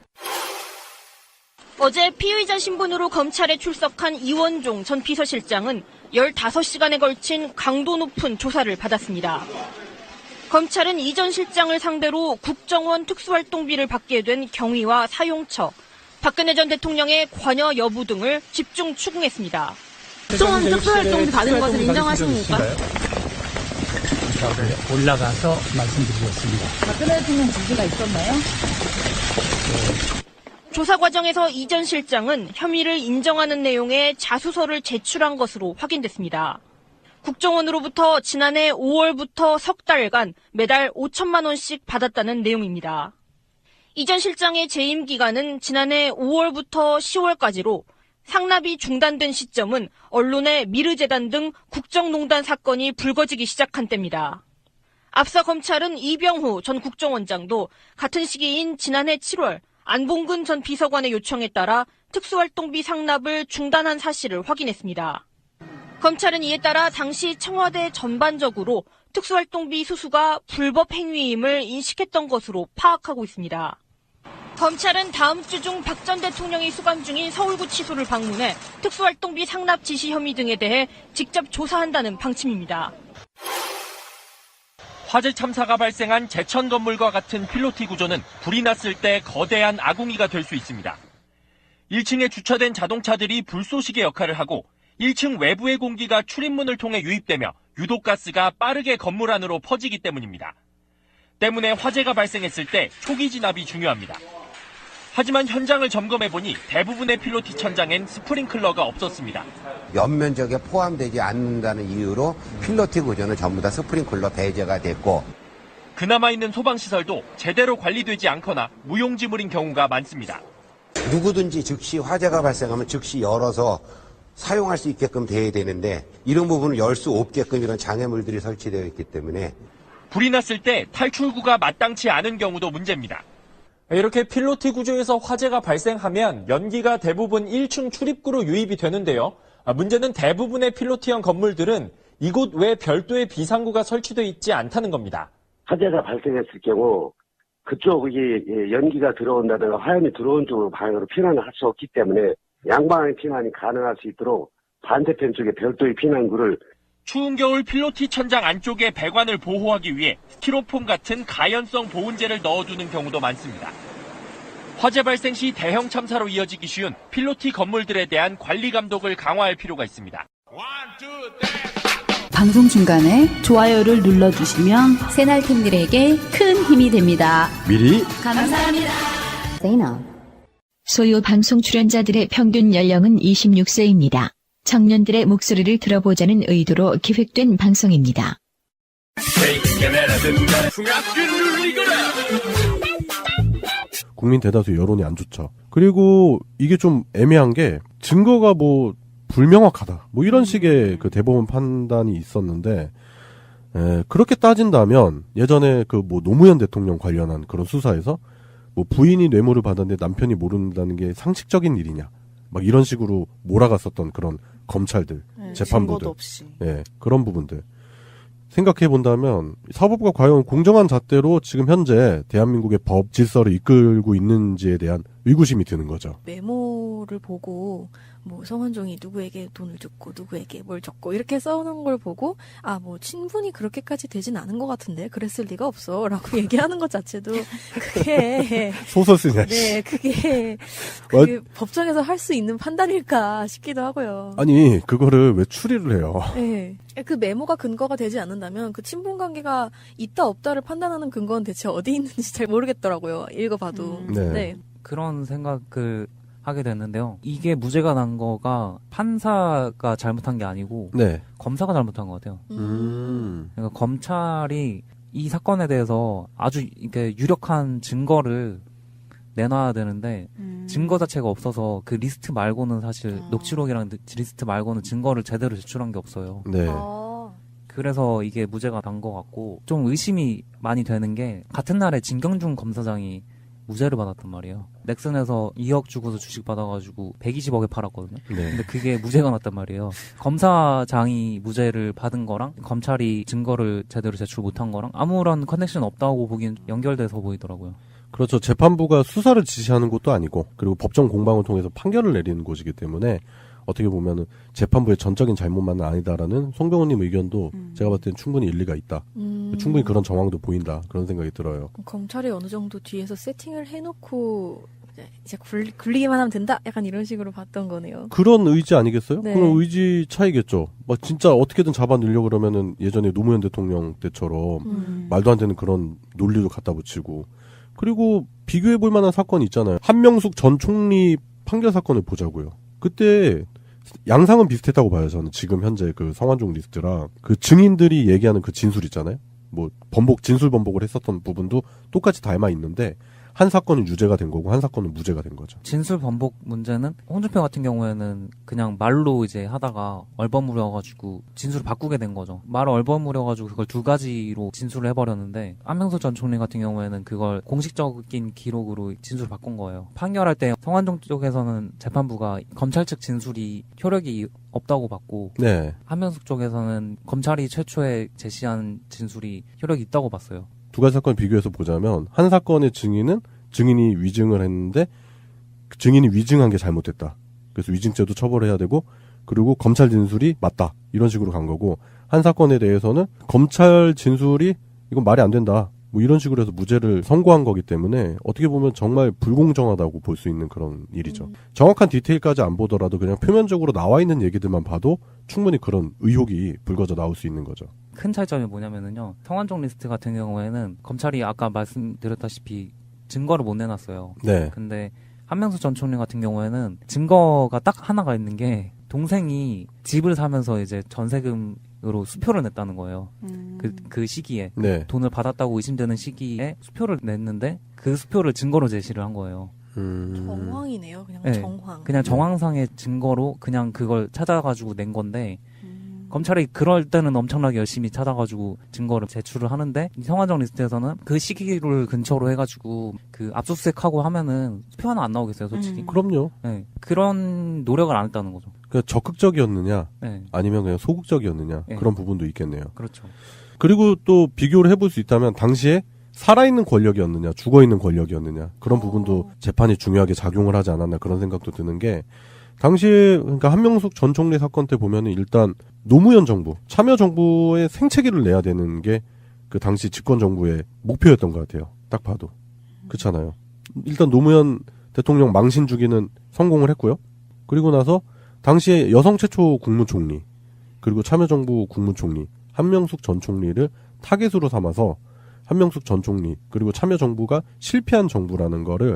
어제 피의자 신분으로 검찰에 출석한 이원종 전 비서실장은 15시간에 걸친 강도 높은 조사를 받았습니다. 검찰은 이 전 실장을 상대로 국정원 특수활동비를 받게 된 경위와 사용처, 박근혜 전 대통령의 관여 여부 등을 집중 추궁했습니다. 국정원 특수활동비 받은 것을 인정하십니까? 올라가서 말씀드리겠습니다. 박근혜 대통령 지시가 있었나요? 조사 과정에서 이 전 실장은 혐의를 인정하는 내용의 자수서를 제출한 것으로 확인됐습니다. 국정원으로부터 지난해 5월부터 석 달간 매달 5천만 원씩 받았다는 내용입니다. 이 전 실장의 재임 기간은 지난해 5월부터 10월까지로 상납이 중단된 시점은 언론의 미르재단 등 국정농단 사건이 불거지기 시작한 때입니다. 앞서 검찰은 이병후 전 국정원장도 같은 시기인 지난해 7월 안봉근 전 비서관의 요청에 따라 특수활동비 상납을 중단한 사실을 확인했습니다. 검찰은 이에 따라 당시 청와대 전반적으로 특수활동비 수수가 불법 행위임을 인식했던 것으로 파악하고 있습니다. 검찰은 다음 주 중 박 전 대통령이 수감 중인 서울구치소를 방문해 특수활동비 상납 지시 혐의 등에 대해 직접 조사한다는 방침입니다. 화재 참사가 발생한 제천 건물과 같은 필로티 구조는 불이 났을 때 거대한 아궁이가 될 수 있습니다. 1층에 주차된 자동차들이 불쏘시개 역할을 하고 1층 외부의 공기가 출입문을 통해 유입되며 유독가스가 빠르게 건물 안으로 퍼지기 때문입니다. 때문에 화재가 발생했을 때 초기 진압이 중요합니다. 하지만 현장을 점검해보니 대부분의 필로티 천장엔 스프링클러가 없었습니다. 연면적에 포함되지 않는다는 이유로 필로티 구조는 전부 다 스프링클러 배제가 됐고 그나마 있는 소방시설도 제대로 관리되지 않거나 무용지물인 경우가 많습니다. 누구든지 즉시 화재가 발생하면 즉시 열어서 사용할 수 있게끔 돼야 되는데 이런 부분을 열 수 없게끔 이런 장애물들이 설치되어 있기 때문에 불이 났을 때 탈출구가 마땅치 않은 경우도 문제입니다. 이렇게 필로티 구조에서 화재가 발생하면 연기가 대부분 1층 출입구로 유입이 되는데요. 문제는 대부분의 필로티형 건물들은 이곳 외 별도의 비상구가 설치되어 있지 않다는 겁니다. 화재가 발생했을 경우 그쪽이 연기가 들어온다든가 화염이 들어온 쪽으로 방향으로 피난을 할 수 없기 때문에 양방향 피난이 가능할 수 있도록 반대편 쪽에 별도의 피난구를 추운 겨울 필로티 천장 안쪽에 배관을 보호하기 위해 스티로폼 같은 가연성 보온재를 넣어두는 경우도 많습니다. 화재 발생 시 대형 참사로 이어지기 쉬운 필로티 건물들에 대한 관리 감독을 강화할 필요가 있습니다. 방송 중간에 좋아요를 눌러주시면 새날팀들에게 큰 힘이 됩니다. 미리 감사합니다. 소요 방송 출연자들의 평균 연령은 26세입니다. 청년들의 목소리를 들어보자는 의도로 기획된 방송입니다. 국민 대다수 여론이 안 좋죠. 그리고 이게 좀 애매한 게 증거가 뭐 불명확하다. 뭐 이런 식의 그 대법원 판단이 있었는데 그렇게 따진다면 예전에 그 뭐 노무현 대통령 관련한 그런 수사에서 뭐 부인이 뇌물을 받았는데 남편이 모른다는 게 상식적인 일이냐. 막 이런 식으로 몰아갔었던 그런 검찰들, 재판부들. 증거도 없이. 예, 그런 부분들. 생각해 본다면 사법부가 과연 공정한 잣대로 지금 현재 대한민국의 법 질서를 이끌고 있는지에 대한 의구심이 드는 거죠. 메모를 보고 뭐 성완종이 누구에게 돈을 줬고 누구에게 뭘 줬고 이렇게 써놓은 걸 보고 아 뭐 친분이 그렇게까지 되진 않은 것 같은데 그랬을 리가 없어라고 얘기하는 것 자체도 그게 소설 쓰냐. 네, 그게 법정에서 할 수 있는 판단일까 싶기도 하고요. 아니 그거를 왜 추리를 해요? 네. 그 메모가 근거가 되지 않는다면 그 친분 관계가 있다 없다를 판단하는 근거는 대체 어디 있는지 잘 모르겠더라고요. 읽어봐도. 네. 그런 생각을 하게 됐는데요. 이게 무죄가 난 거가 판사가 잘못한 게 아니고 네. 검사가 잘못한 것 같아요. 그러니까 검찰이 이 사건에 대해서 아주 이렇게 유력한 증거를 내놔야 되는데 증거 자체가 없어서 그 리스트 말고는 사실 녹취록이랑 리스트 말고는 증거를 제대로 제출한 게 없어요. 네. 그래서 이게 무죄가 난 것 같고 좀 의심이 많이 되는 게 같은 날에 진경준 검사장이 무죄를 받았단 말이에요. 넥슨에서 2억 주고서 주식 받아가지고 120억에 팔았거든요. 네. 근데 그게 무죄가 났단 말이에요. 검사장이 무죄를 받은 거랑 검찰이 증거를 제대로 제출 못한 거랑 아무런 커넥션 없다고 보기엔 연결돼서 보이더라고요. 그렇죠. 재판부가 수사를 지시하는 것도 아니고 그리고 법정 공방을 통해서 판결을 내리는 곳이기 때문에 어떻게 보면은 재판부의 전적인 잘못만은 아니다라는 송병호님 의견도 제가 봤을 땐 충분히 일리가 있다. 충분히 그런 정황도 보인다. 그런 생각이 들어요. 검찰이 어느 정도 뒤에서 세팅을 해놓고 이제 굴리기만 하면 된다? 약간 이런 식으로 봤던 거네요. 그런 의지 아니겠어요? 네. 그런 의지 차이겠죠. 막 진짜 어떻게든 잡아내려고 그러면은 예전에 노무현 대통령 때처럼 말도 안 되는 그런 논리도 갖다 붙이고 그리고 비교해볼 만한 사건이 있잖아요. 한명숙 전 총리 판결 사건을 보자고요. 그때 양상은 비슷했다고 봐요. 저는 지금 현재 그 성완종 리스트랑 그 증인들이 얘기하는 그 진술 있잖아요. 뭐 진술 번복을 했었던 부분도 똑같이 닮아 있는데 한 사건은 유죄가 된 거고 한 사건은 무죄가 된 거죠. 진술 번복 문제는 홍준표 같은 경우에는 그냥 말로 이제 하다가 얼버무려가지고 진술을 바꾸게 된 거죠. 말을 얼버무려가지고 그걸 두 가지로 진술을 해버렸는데 한명숙 전 총리 같은 경우에는 그걸 공식적인 기록으로 진술을 바꾼 거예요. 판결할 때 성완종 쪽에서는 재판부가 검찰 측 진술이 효력이 없다고 봤고 네. 한명숙 쪽에서는 검찰이 최초에 제시한 진술이 효력이 있다고 봤어요. 두 가지 사건을 비교해서 보자면 한 사건의 증인은 증인이 위증을 했는데 그 증인이 위증한 게 잘못됐다. 그래서 위증죄도 처벌해야 되고 그리고 검찰 진술이 맞다. 이런 식으로 간 거고 한 사건에 대해서는 검찰 진술이 이건 말이 안 된다. 뭐 이런 식으로 해서 무죄를 선고한 거기 때문에 어떻게 보면 정말 불공정하다고 볼 수 있는 그런 일이죠. 정확한 디테일까지 안 보더라도 그냥 표면적으로 나와 있는 얘기들만 봐도 충분히 그런 의혹이 불거져 나올 수 있는 거죠. 큰 차이점이 뭐냐면은요. 성완종 리스트 같은 경우에는 검찰이 아까 말씀드렸다시피 증거를 못 내놨어요. 네. 근데 한명숙 전 총리 같은 경우에는 증거가 딱 하나가 있는 게 동생이 집을 사면서 이제 전세금으로 수표를 냈다는 거예요. 그 시기에 네. 돈을 받았다고 의심되는 시기에 수표를 냈는데 그 수표를 증거로 제시를 한 거예요. 정황이네요. 그냥 네, 정황. 그냥 정황상의 증거로 그냥 그걸 찾아가지고 낸 건데 검찰이 그럴 때는 엄청나게 열심히 찾아가지고 증거를 제출을 하는데 이 성완종 리스트에서는 그 시기를 근처로 해가지고 그 압수수색하고 하면은 수표 하나 안 나오겠어요, 솔직히. 그럼요. 네, 그런 노력을 안 했다는 거죠. 그러니까 적극적이었느냐 네. 아니면 그냥 소극적이었느냐 네. 그런 부분도 있겠네요. 그렇죠. 그리고 또 비교를 해볼 수 있다면 당시에 살아있는 권력이었느냐 죽어있는 권력이었느냐 그런 부분도 재판이 중요하게 작용을 하지 않았나 그런 생각도 드는 게 당시에 그러니까 한명숙 전 총리 사건 때 보면은 일단 노무현 정부 참여정부의 생채기를 내야 되는 게 그 당시 집권정부의 목표였던 것 같아요. 딱 봐도 그렇잖아요. 일단 노무현 대통령 망신 주기는 성공을 했고요. 그리고 나서 당시에 여성 최초 국무총리 그리고 참여정부 국무총리 한명숙 전 총리를 타겟으로 삼아서 한명숙 전 총리 그리고 참여정부가 실패한 정부라는 거를